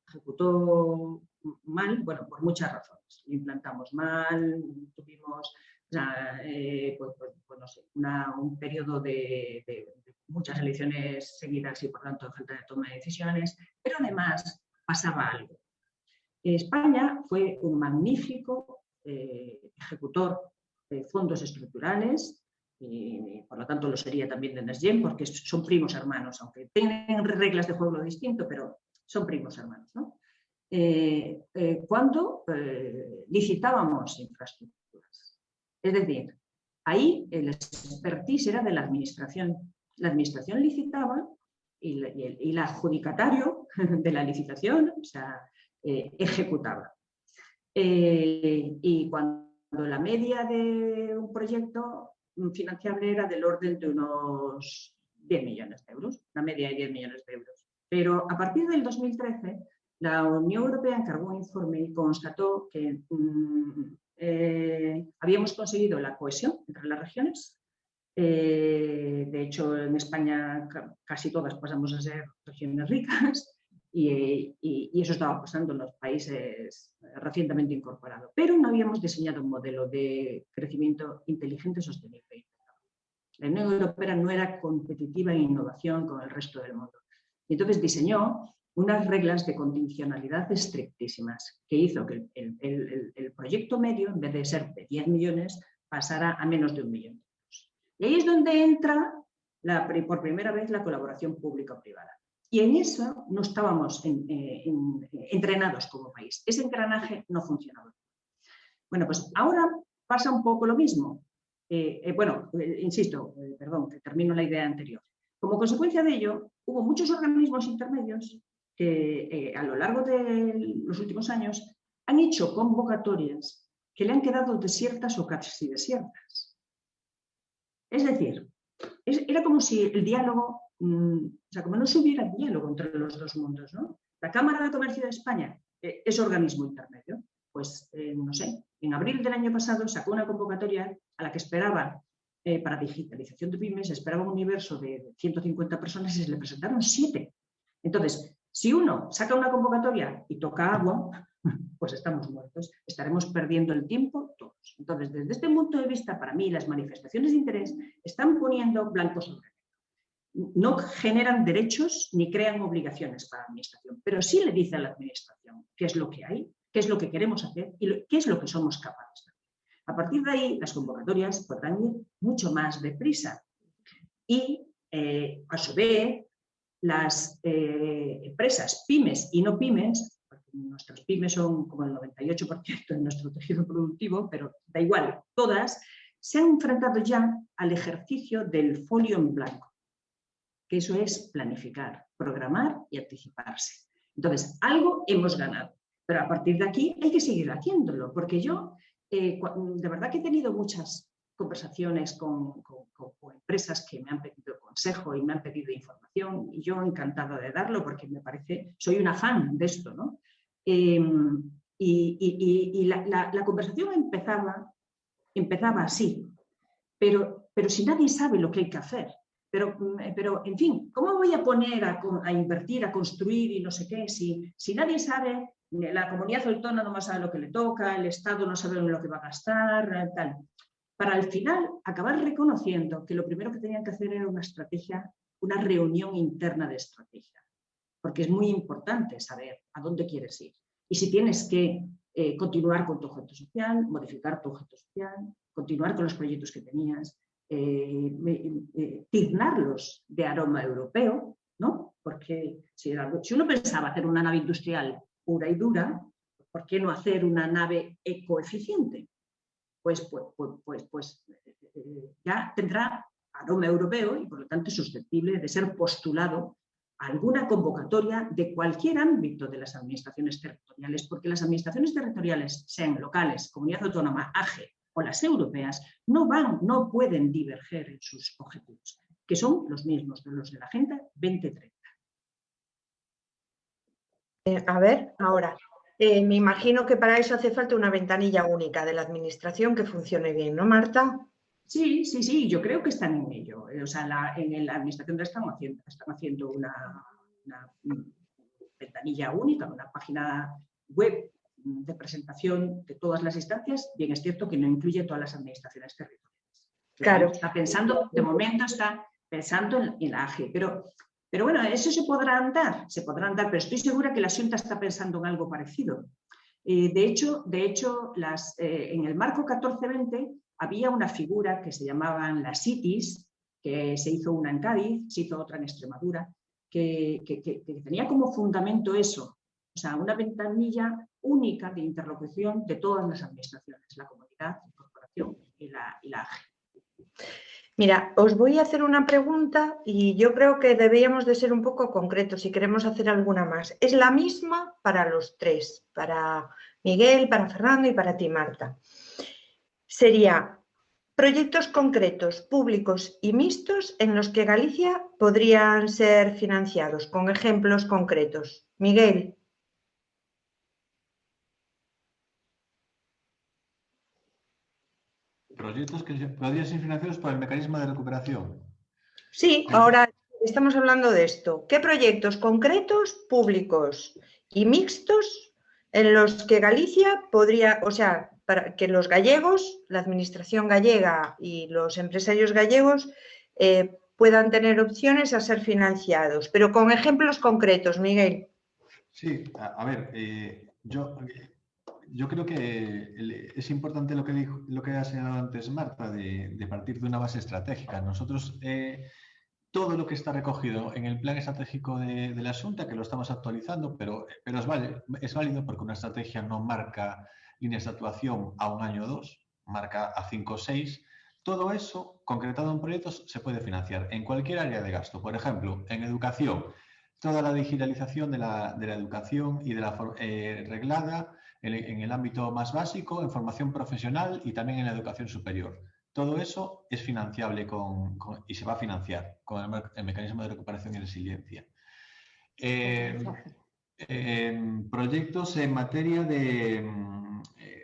ejecutó mal, bueno, por muchas razones. Lo implantamos mal, tuvimos no sé, un periodo de muchas elecciones seguidas y por tanto falta de toma de decisiones, pero además pasaba algo. España fue un magnífico ejecutor de fondos estructurales y por lo tanto lo sería también de Next Gen porque son primos hermanos, aunque tienen reglas de juego distinto, pero son primos hermanos, ¿no? Cuando licitábamos infraestructuras. Es decir, ahí el expertise era de la administración. La administración licitaba y el adjudicatario de la licitación, o sea, ejecutaba. Y cuando la media de un proyecto financiable era del orden de unos 10 millones de euros, una media de 10 millones de euros. Pero a partir del 2013, la Unión Europea encargó un informe y constató que habíamos conseguido la cohesión entre las regiones. De hecho, en España casi todas pasamos a ser regiones ricas y eso estaba pasando en los países recientemente incorporados. Pero no habíamos diseñado un modelo de crecimiento inteligente, sostenible. La Unión Europea no era competitiva en innovación con el resto del mundo. Y entonces diseñó unas reglas de condicionalidad estrictísimas que hizo que el proyecto medio, en vez de ser de 10 millones, pasara a menos de 1 millón de euros. Y ahí es donde entra por primera vez la colaboración público-privada. Y en eso no estábamos entrenados como país. Ese engranaje no funcionaba. Bueno, pues ahora pasa un poco lo mismo. Insisto, perdón, que termino la idea anterior. Como consecuencia de ello, hubo muchos organismos intermedios que a lo largo de los últimos años han hecho convocatorias que le han quedado desiertas o casi desiertas. Es decir, era como si el diálogo, o sea, como no se hubiera diálogo entre los dos mundos, ¿no? La Cámara de Comercio de España es organismo intermedio. Pues, no sé, en abril del año pasado sacó una convocatoria a la que esperaba, para digitalización de pymes, esperaba un universo de 150 personas y se le presentaron 7. Entonces, si uno saca una convocatoria y toca agua, pues estamos muertos, estaremos perdiendo el tiempo todos. Entonces, desde este punto de vista, para mí, las manifestaciones de interés están poniendo blanco sobre negro. No generan derechos ni crean obligaciones para la administración, pero sí le dice a la administración qué es lo que hay, qué es lo que queremos hacer y qué es lo que somos capaces de hacer. A partir de ahí, las convocatorias podrán ir mucho más deprisa y, a su vez, las empresas pymes y no pymes, porque nuestras pymes son como el 98% de nuestro tejido productivo, pero da igual, todas se han enfrentado ya al ejercicio del folio en blanco, que eso es planificar, programar y anticiparse. Entonces, algo hemos ganado, pero a partir de aquí hay que seguir haciéndolo, porque yo de verdad que he tenido muchas conversaciones con empresas que me han pedido consejo y me han pedido información, y yo encantada de darlo porque me parece, soy una fan de esto, ¿no? La conversación empezaba así, pero si nadie sabe lo que hay que hacer, pero en fin, ¿cómo voy a poner a invertir, a construir y no sé qué, si nadie sabe, la comunidad autónoma sabe lo que le toca, el Estado no sabe lo que va a gastar, tal? Para al final acabar reconociendo que lo primero que tenían que hacer era una estrategia, una reunión interna de estrategia, porque es muy importante saber a dónde quieres ir. Y si tienes que continuar con tu objeto social, modificar tu objeto social, continuar con los proyectos que tenías, tiznarlos de aroma europeo, ¿no? Porque si uno pensaba hacer una nave industrial pura y dura, ¿por qué no hacer una nave ecoeficiente? Pues ya tendrá aroma europeo y por lo tanto es susceptible de ser postulado a alguna convocatoria de cualquier ámbito de las administraciones territoriales, porque las administraciones territoriales, sean locales, comunidad autónoma, AGE o las europeas, no pueden diverger en sus objetivos, que son los mismos de los de la Agenda 2030. A ver, ahora, me imagino que para eso hace falta una ventanilla única de la administración que funcione bien, ¿no, Marta? Sí, yo creo que están en ello. O sea, en la administración están haciendo una ventanilla única, una página web de presentación de todas las instancias. Bien, es cierto que no incluye todas las administraciones territoriales. Claro. De momento está pensando en la AGE, pero bueno, eso se podrá andar, pero estoy segura que la Xunta está pensando en algo parecido. De hecho, en el marco 1420 había una figura que se llamaban las CITIs, que se hizo una en Cádiz, se hizo otra en Extremadura, que tenía como fundamento eso, o sea, una ventanilla única de interlocución de todas las administraciones, la comunidad, la corporación y la AGE. Mira, os voy a hacer una pregunta y yo creo que deberíamos de ser un poco concretos si queremos hacer alguna más. Es la misma para los tres, para Miguel, para Fernando y para ti, Marta. Sería proyectos concretos, públicos y mixtos en los que Galicia podrían ser financiados, con ejemplos concretos. Miguel. Proyectos que podrían ser financiados por el mecanismo de recuperación. Sí, ahora estamos hablando de esto. ¿Qué proyectos concretos, públicos y mixtos en los que Galicia podría, o sea, para que los gallegos, la administración gallega y los empresarios gallegos puedan tener opciones a ser financiados, pero con ejemplos concretos, Miguel? Sí, a ver, yo creo que es importante lo que ha señalado antes Marta, de partir de una base estratégica. Nosotros, todo lo que está recogido en el plan estratégico de la Xunta, que lo estamos actualizando, pero es válido porque una estrategia no marca líneas de actuación a 1 año o 2, marca a 5 o 6. Todo eso, concretado en proyectos, se puede financiar en cualquier área de gasto. Por ejemplo, en educación, toda la digitalización de la educación y de la reglada en el ámbito más básico, en formación profesional y también en la educación superior. Todo eso es financiable y se va a financiar con el mecanismo de recuperación y resiliencia. Proyectos en materia de,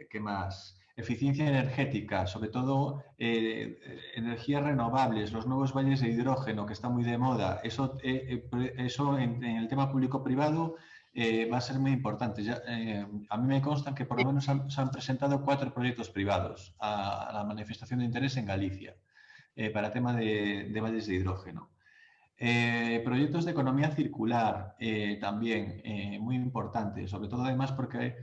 ¿qué más? Eficiencia energética, sobre todo energías renovables, los nuevos valles de hidrógeno, que está muy de moda. Eso en el tema público-privado va a ser muy importante. A mí me constan que por lo menos se han presentado 4 proyectos privados a la manifestación de interés en Galicia para tema de valles de hidrógeno. Proyectos de economía circular también muy importantes, sobre todo además porque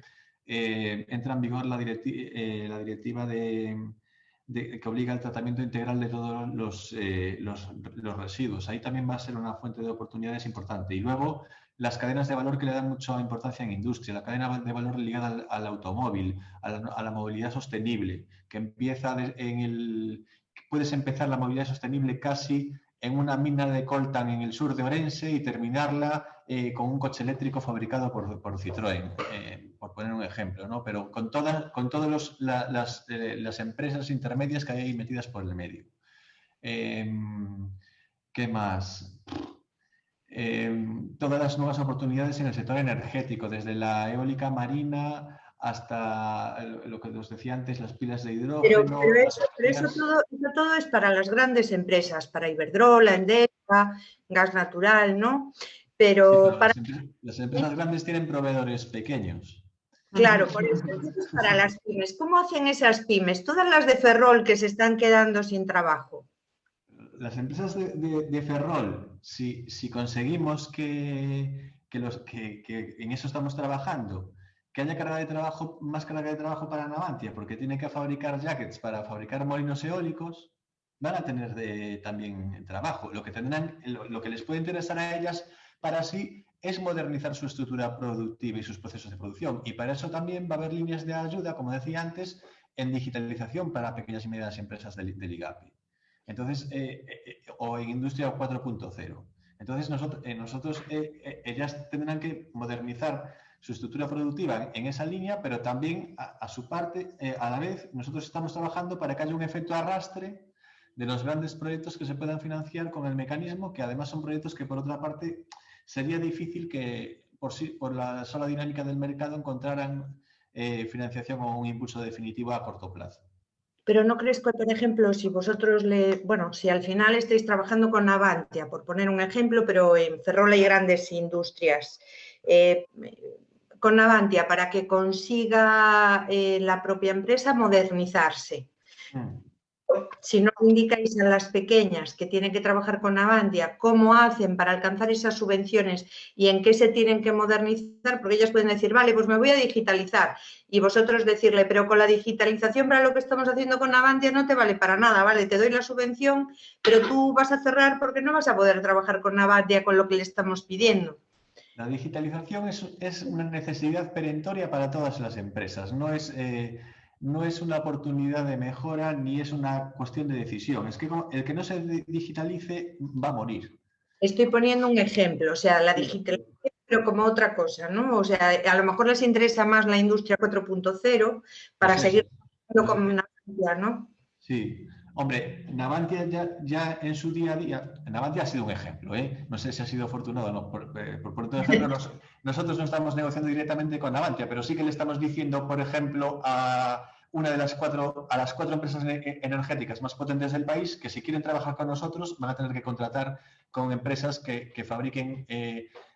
entra en vigor la directiva que obliga al tratamiento integral de todos los residuos. Ahí también va a ser una fuente de oportunidades importante. Y luego las cadenas de valor que le dan mucha importancia en industria, la cadena de valor ligada al automóvil, a la movilidad sostenible, que empieza puedes empezar la movilidad sostenible casi en una mina de coltan en el sur de Orense y terminarla con un coche eléctrico fabricado por Citroën, por poner un ejemplo, ¿no? Pero con todas las empresas intermedias que hay ahí metidas por el medio. ¿Qué más? Todas las nuevas oportunidades en el sector energético, desde la eólica marina hasta lo que os decía antes, las pilas de hidrógeno. Pero eso todo es para las grandes empresas, para Iberdrola, Endesa, gas natural, ¿no? Pero sí, las empresas grandes tienen proveedores pequeños. Claro, por eso es para las pymes. ¿Cómo hacen esas pymes? Todas las de Ferrol que se están quedando sin trabajo. Las empresas de Ferrol, si conseguimos que en eso estamos trabajando, que haya más carga de trabajo para Navantia, porque tiene que fabricar jackets para fabricar molinos eólicos, van a tener también trabajo. Lo que les puede interesar a ellas para sí es modernizar su estructura productiva y sus procesos de producción. Y para eso también va a haber líneas de ayuda, como decía antes, en digitalización para pequeñas y medianas empresas del IGAPI. Entonces, o en Industria 4.0. Entonces, ellas tendrán que modernizar su estructura productiva en esa línea, pero también a su parte, a la vez, nosotros estamos trabajando para que haya un efecto arrastre de los grandes proyectos que se puedan financiar con el mecanismo, que además son proyectos que, por otra parte, sería difícil que por la sola dinámica del mercado encontraran financiación o un impulso definitivo a corto plazo. Pero ¿no crees que, por ejemplo, si vosotros si al final estáis trabajando con Navantia, por poner un ejemplo, pero en Ferrol hay grandes industrias, con Navantia para que consiga la propia empresa modernizarse? Si no indicáis a las pequeñas que tienen que trabajar con Navantia cómo hacen para alcanzar esas subvenciones y en qué se tienen que modernizar, porque ellas pueden decir, vale, pues me voy a digitalizar, y vosotros decirle, pero con la digitalización para lo que estamos haciendo con Navantia no te vale para nada, vale, te doy la subvención, pero tú vas a cerrar porque no vas a poder trabajar con Navantia con lo que le estamos pidiendo. La digitalización es una necesidad perentoria para todas las empresas, no es una oportunidad de mejora ni es una cuestión de decisión. Es que el que no se digitalice va a morir. Estoy poniendo un ejemplo, o sea, la digitalización, pero como otra cosa, ¿no? O sea, a lo mejor les interesa más la industria 4.0 para seguir trabajando con Navantia, ¿no? Sí. Hombre, Navantia ya en su día a día, Navantia ha sido un ejemplo, ¿eh? No sé si ha sido afortunado o no. Por otro ejemplo, nosotros no estamos negociando directamente con Navantia, pero sí que le estamos diciendo, por ejemplo, a las cuatro empresas energéticas más potentes del país que si quieren trabajar con nosotros van a tener que contratar con empresas que fabriquen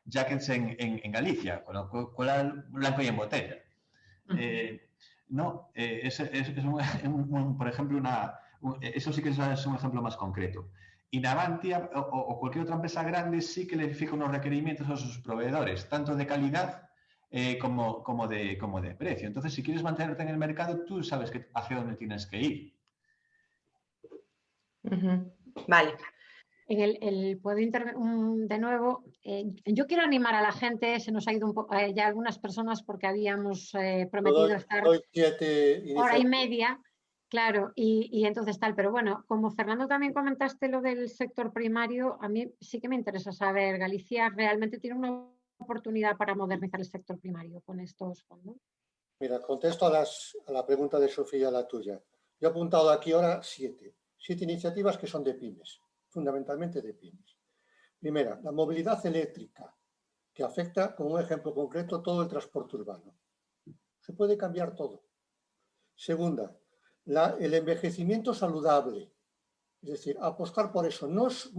jackets en Galicia, con lo cual blanco y en botella. Por ejemplo, eso sí que es un ejemplo más concreto. Y Navantia o cualquier otra empresa grande sí que le fija unos requerimientos a sus proveedores, tanto de calidad como de precio. Entonces, si quieres mantenerte en el mercado, tú sabes hacia dónde tienes que ir. Vale. ¿Puedo intervenir de nuevo? Yo quiero animar a la gente, se nos ha ido un poco ya algunas personas porque habíamos prometido estar hora y media. Claro, y entonces tal, pero bueno, como Fernando también comentaste lo del sector primario, a mí sí que me interesa saber, ¿Galicia realmente tiene una oportunidad para modernizar el sector primario con estos fondos? Mira, contesto a la pregunta de Sofía y a la tuya. Yo he apuntado aquí ahora 7 iniciativas que son de pymes, fundamentalmente de pymes. Primera, la movilidad eléctrica, que afecta, como un ejemplo concreto, todo el transporte urbano. Se puede cambiar todo. Segunda, el envejecimiento saludable, es decir, apostar por eso. No es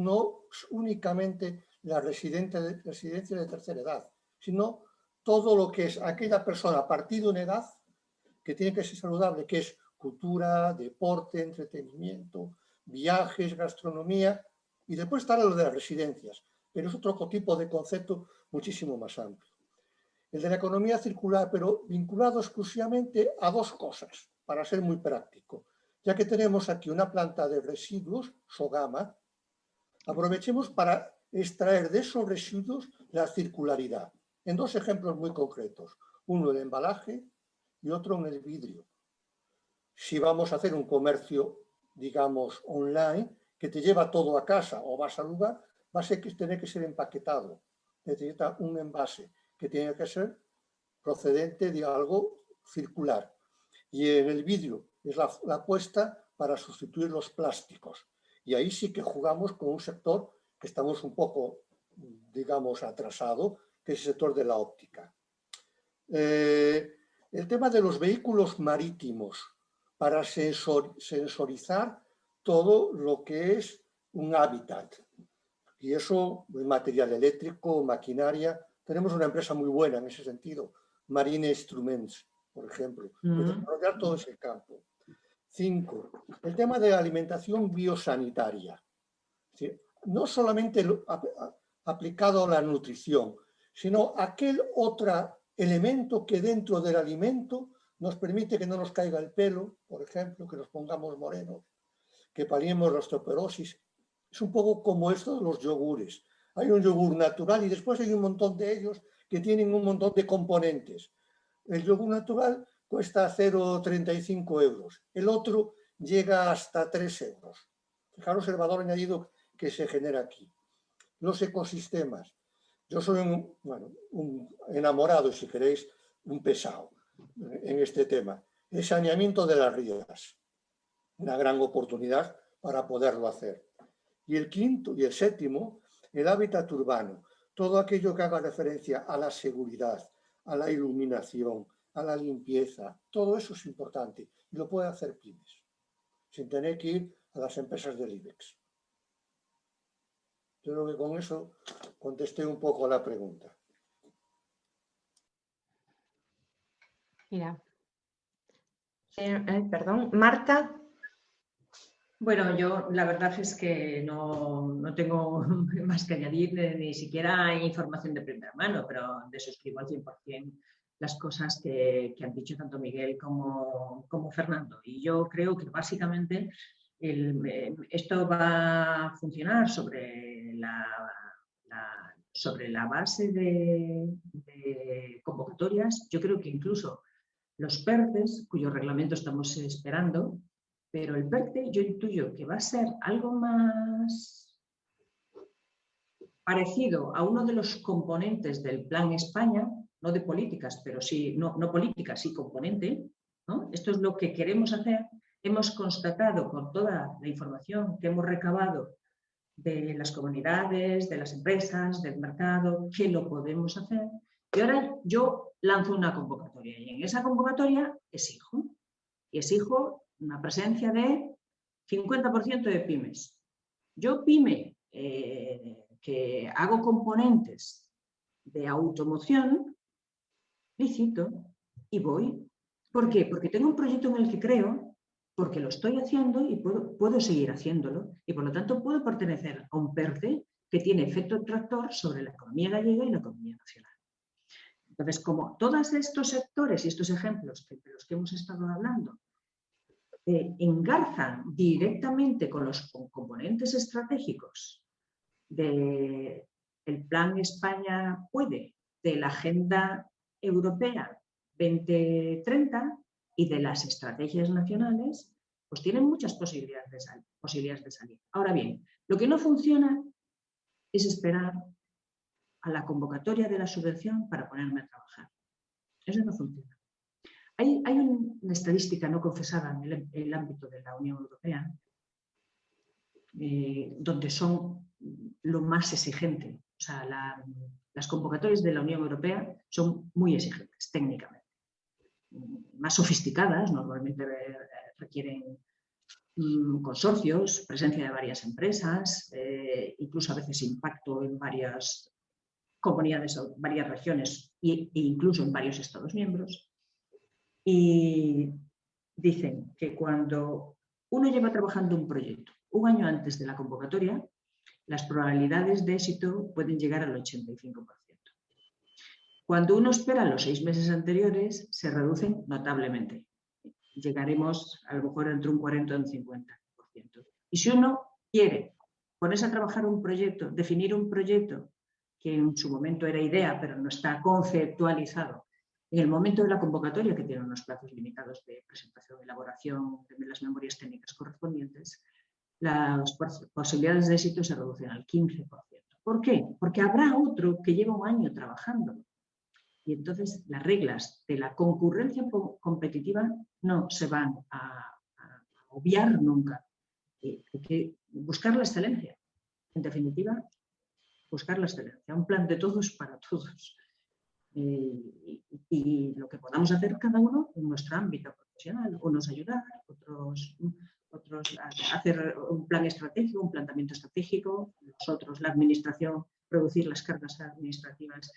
únicamente la residencia de tercera edad, sino todo lo que es aquella persona a partir de una edad que tiene que ser saludable, que es cultura, deporte, entretenimiento, viajes, gastronomía, y después está lo de las residencias, pero es otro tipo de concepto muchísimo más amplio. El de la economía circular, pero vinculado exclusivamente a dos cosas, para ser muy práctico. Ya que tenemos aquí una planta de residuos, Sogama, aprovechemos para extraer de esos residuos la circularidad. En dos ejemplos muy concretos, uno el embalaje y otro en el vidrio. Si vamos a hacer un comercio, digamos, online, que te lleva todo a casa o vas al lugar, va a tener que ser empaquetado. Necesita un envase que tiene que ser procedente de algo circular. Y en el vidrio es la apuesta para sustituir los plásticos. Y ahí sí que jugamos con un sector que estamos un poco, digamos, atrasado, que es el sector de la óptica. El tema de los vehículos marítimos para sensorizar todo lo que es un hábitat. Y eso, el material eléctrico, maquinaria. Tenemos una empresa muy buena en ese sentido, Marine Instruments, por ejemplo, para desarrollar todo ese campo. 5. El tema de la alimentación biosanitaria. Es decir, no solamente aplicado a la nutrición, sino aquel otro elemento que dentro del alimento nos permite que no nos caiga el pelo, por ejemplo, que nos pongamos morenos, que paliemos la osteoporosis. Es un poco como esto de los yogures. Hay un yogur natural y después hay un montón de ellos que tienen un montón de componentes. El yogur natural cuesta 0,35 euros. El otro llega hasta 3 euros. Fijaros el valor añadido que se genera aquí. Los ecosistemas. Yo soy un enamorado, si queréis, un pesado en este tema. El saneamiento de las rías. Una gran oportunidad para poderlo hacer. Y el quinto y el séptimo, el hábitat urbano. Todo aquello que haga referencia a la seguridad, a la iluminación, a la limpieza. Todo eso es importante y lo puede hacer pymes, sin tener que ir a las empresas del IBEX. Yo creo que con eso contesté un poco a la pregunta. Mira. Perdón, Marta. Bueno, yo la verdad es que no tengo más que añadir, ni siquiera información de primera mano, pero de suscribo al 100% las cosas que han dicho tanto Miguel como Fernando. Y yo creo que básicamente esto va a funcionar sobre la base de convocatorias. Yo creo que incluso los PERTEs, cuyo reglamento estamos esperando, pero el PERTE yo intuyo que va a ser algo más parecido a uno de los componentes del Plan España, no de políticas, pero sí, no políticas, sí componente, ¿no? Esto es lo que queremos hacer. Hemos constatado con toda la información que hemos recabado de las comunidades, de las empresas, del mercado, que lo podemos hacer. Y ahora yo lanzo una convocatoria y en esa convocatoria exijo una presencia de 50% de pymes. Yo pyme que hago componentes de automoción, licito y voy. ¿Por qué? Porque tengo un proyecto en el que creo, porque lo estoy haciendo y puedo seguir haciéndolo y por lo tanto puedo pertenecer a un PERTE que tiene efecto tractor sobre la economía gallega y la economía nacional. Entonces, como todos estos sectores y estos ejemplos de los que hemos estado hablando engarzan directamente con los componentes estratégicos del Plan España Puede, de la Agenda Europea 2030 y de las estrategias nacionales, pues tienen muchas posibilidades de salir. Ahora bien, lo que no funciona es esperar a la convocatoria de la subvención para ponerme a trabajar. Eso no funciona. Hay una estadística no confesada en el ámbito de la Unión Europea, donde son lo más exigente. O sea, las convocatorias de la Unión Europea son muy exigentes técnicamente. Más sofisticadas, normalmente requieren consorcios, presencia de varias empresas, incluso a veces impacto en varias comunidades o varias regiones e incluso en varios Estados miembros. Y dicen que cuando uno lleva trabajando un proyecto un año antes de la convocatoria, las probabilidades de éxito pueden llegar al 85%. Cuando uno espera los 6 meses anteriores, se reducen notablemente. Llegaremos a lo mejor entre un 40 y un 50%. Y si uno quiere ponerse a trabajar un proyecto, definir un proyecto que en su momento era idea, pero no está conceptualizado, en el momento de la convocatoria, que tiene unos plazos limitados de presentación y elaboración de las memorias técnicas correspondientes, las posibilidades de éxito se reducen al 15%. ¿Por qué? Porque habrá otro que lleva un año trabajando. Y entonces las reglas de la concurrencia competitiva no se van a obviar nunca. Hay que buscar la excelencia. En definitiva, buscar la excelencia. Un plan de todos para todos. Y lo que podamos hacer cada uno en nuestro ámbito profesional. Unos ayudar, otros hacer un plan estratégico, un planteamiento estratégico, nosotros, la administración, reducir las cargas administrativas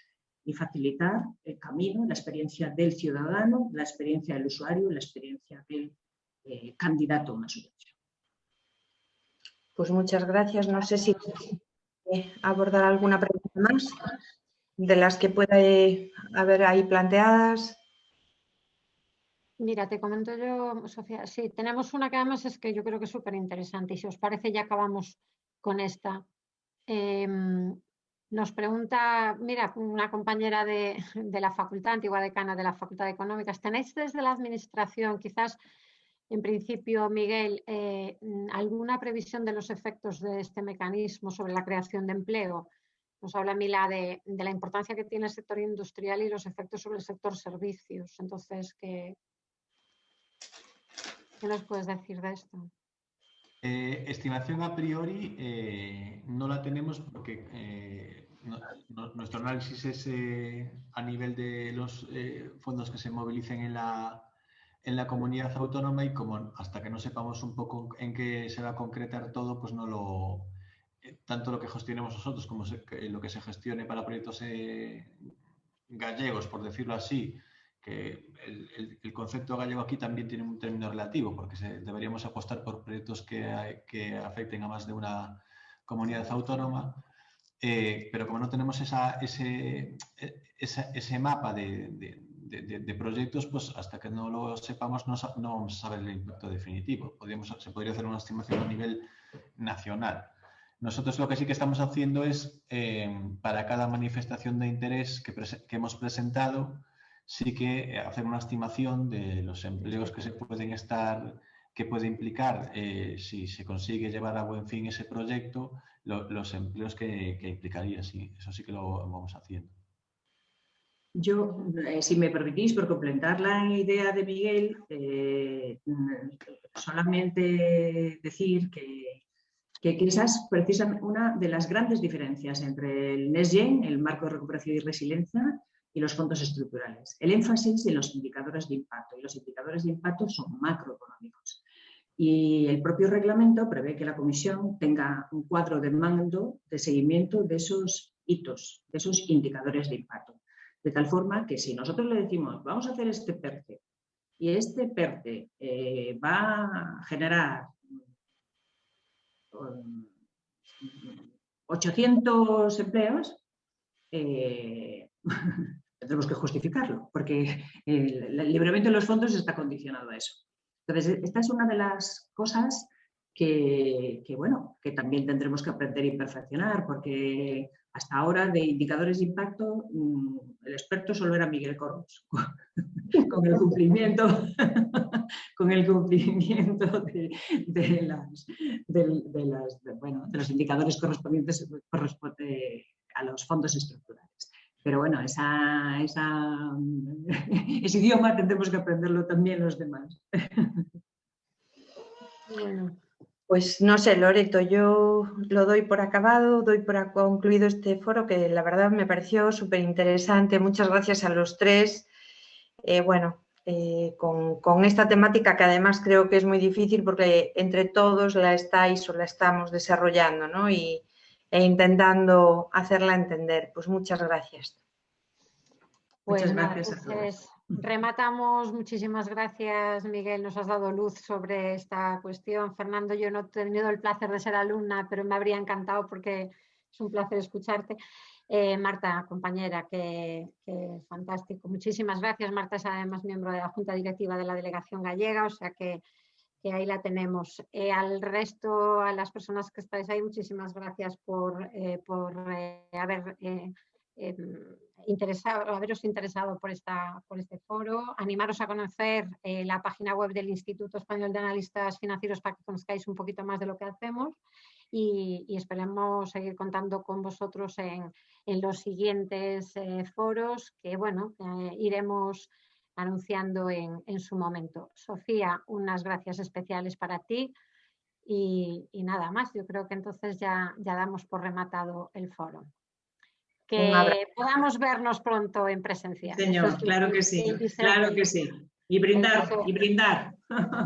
y facilitar el camino, la experiencia del ciudadano, la experiencia del usuario, la experiencia del candidato a una subvención. Pues muchas gracias. No sé si abordar alguna pregunta más de las que pueda haber ahí planteadas. Mira, te comento yo, Sofía. Sí, tenemos una que además es que yo creo que es súper interesante y si os parece ya acabamos con esta. Nos pregunta, mira, una compañera de la facultad, antigua decana de la Facultad de Económicas, ¿tenéis desde la administración, quizás en principio, Miguel, alguna previsión de los efectos de este mecanismo sobre la creación de empleo? Nos habla Mila de la importancia que tiene el sector industrial y los efectos sobre el sector servicios. Entonces, ¿qué nos puedes decir de esto? Estimación a priori no la tenemos porque nuestro análisis es a nivel de los fondos que se movilicen en la comunidad autónoma y como hasta que no sepamos un poco en qué se va a concretar todo, pues no lo... tanto lo que gestionemos nosotros como lo que se gestione para proyectos gallegos, por decirlo así, que el concepto gallego aquí también tiene un término relativo, porque deberíamos apostar por proyectos que afecten a más de una comunidad autónoma, pero como no tenemos ese mapa de proyectos, pues hasta que no lo sepamos no vamos a saber el impacto definitivo. Se podría hacer una estimación a nivel nacional. Nosotros lo que sí que estamos haciendo es, para cada manifestación de interés que hemos presentado, sí que hacer una estimación de los empleos que puede implicar si se consigue llevar a buen fin ese proyecto, los empleos que implicaría, sí, eso sí que lo vamos haciendo. Yo, si me permitís, por complementar la idea de Miguel, solamente decir que quizás precisamente una de las grandes diferencias entre el NextGen, el marco de recuperación y resiliencia, y los fondos estructurales. El énfasis en los indicadores de impacto, y los indicadores de impacto son macroeconómicos. Y el propio reglamento prevé que la Comisión tenga un cuadro de mando de seguimiento de esos hitos, de esos indicadores de impacto. De tal forma que si nosotros le decimos, vamos a hacer este PERTE, y este PERTE va a generar 800 empleos, tendremos que justificarlo, porque el libramiento de los fondos está condicionado a eso. Entonces, esta es una de las cosas que también tendremos que aprender y perfeccionar, porque hasta ahora de indicadores de impacto el experto solo era Miguel Corros. con el cumplimiento, con el cumplimiento de los indicadores correspondientes a los fondos estructurales. Pero bueno, ese idioma tendremos que aprenderlo también los demás. Bueno. Pues no sé, Loreto, yo lo doy por acabado, doy por concluido este foro que la verdad me pareció súper interesante. Muchas gracias a los tres. Con esta temática que además creo que es muy difícil porque entre todos la estáis o la estamos desarrollando, ¿no? E intentando hacerla entender. Pues muchas gracias. Muchas gracias a todos. Rematamos. Muchísimas gracias, Miguel. Nos has dado luz sobre esta cuestión. Fernando, yo no he tenido el placer de ser alumna, pero me habría encantado porque es un placer escucharte. Marta, compañera, que fantástico. Muchísimas gracias. Marta es además miembro de la Junta Directiva de la Delegación Gallega, o sea que ahí la tenemos. Al resto, a las personas que estáis ahí, muchísimas gracias por haber haberos interesado por este foro. Animaros a conocer la página web del Instituto Español de Analistas Financieros para que conozcáis un poquito más de lo que hacemos y esperemos seguir contando con vosotros en los siguientes foros que, bueno, iremos anunciando en su momento. Sofía, unas gracias especiales para ti y nada más. Yo creo que entonces ya damos por rematado el foro. Que podamos vernos pronto en presencial. Señor, claro que sí, claro que sí. Y brindar, y brindar.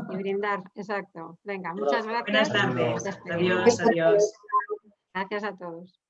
Y brindar, exacto. Venga, muchas gracias. Buenas tardes. Adiós, adiós. Gracias a todos.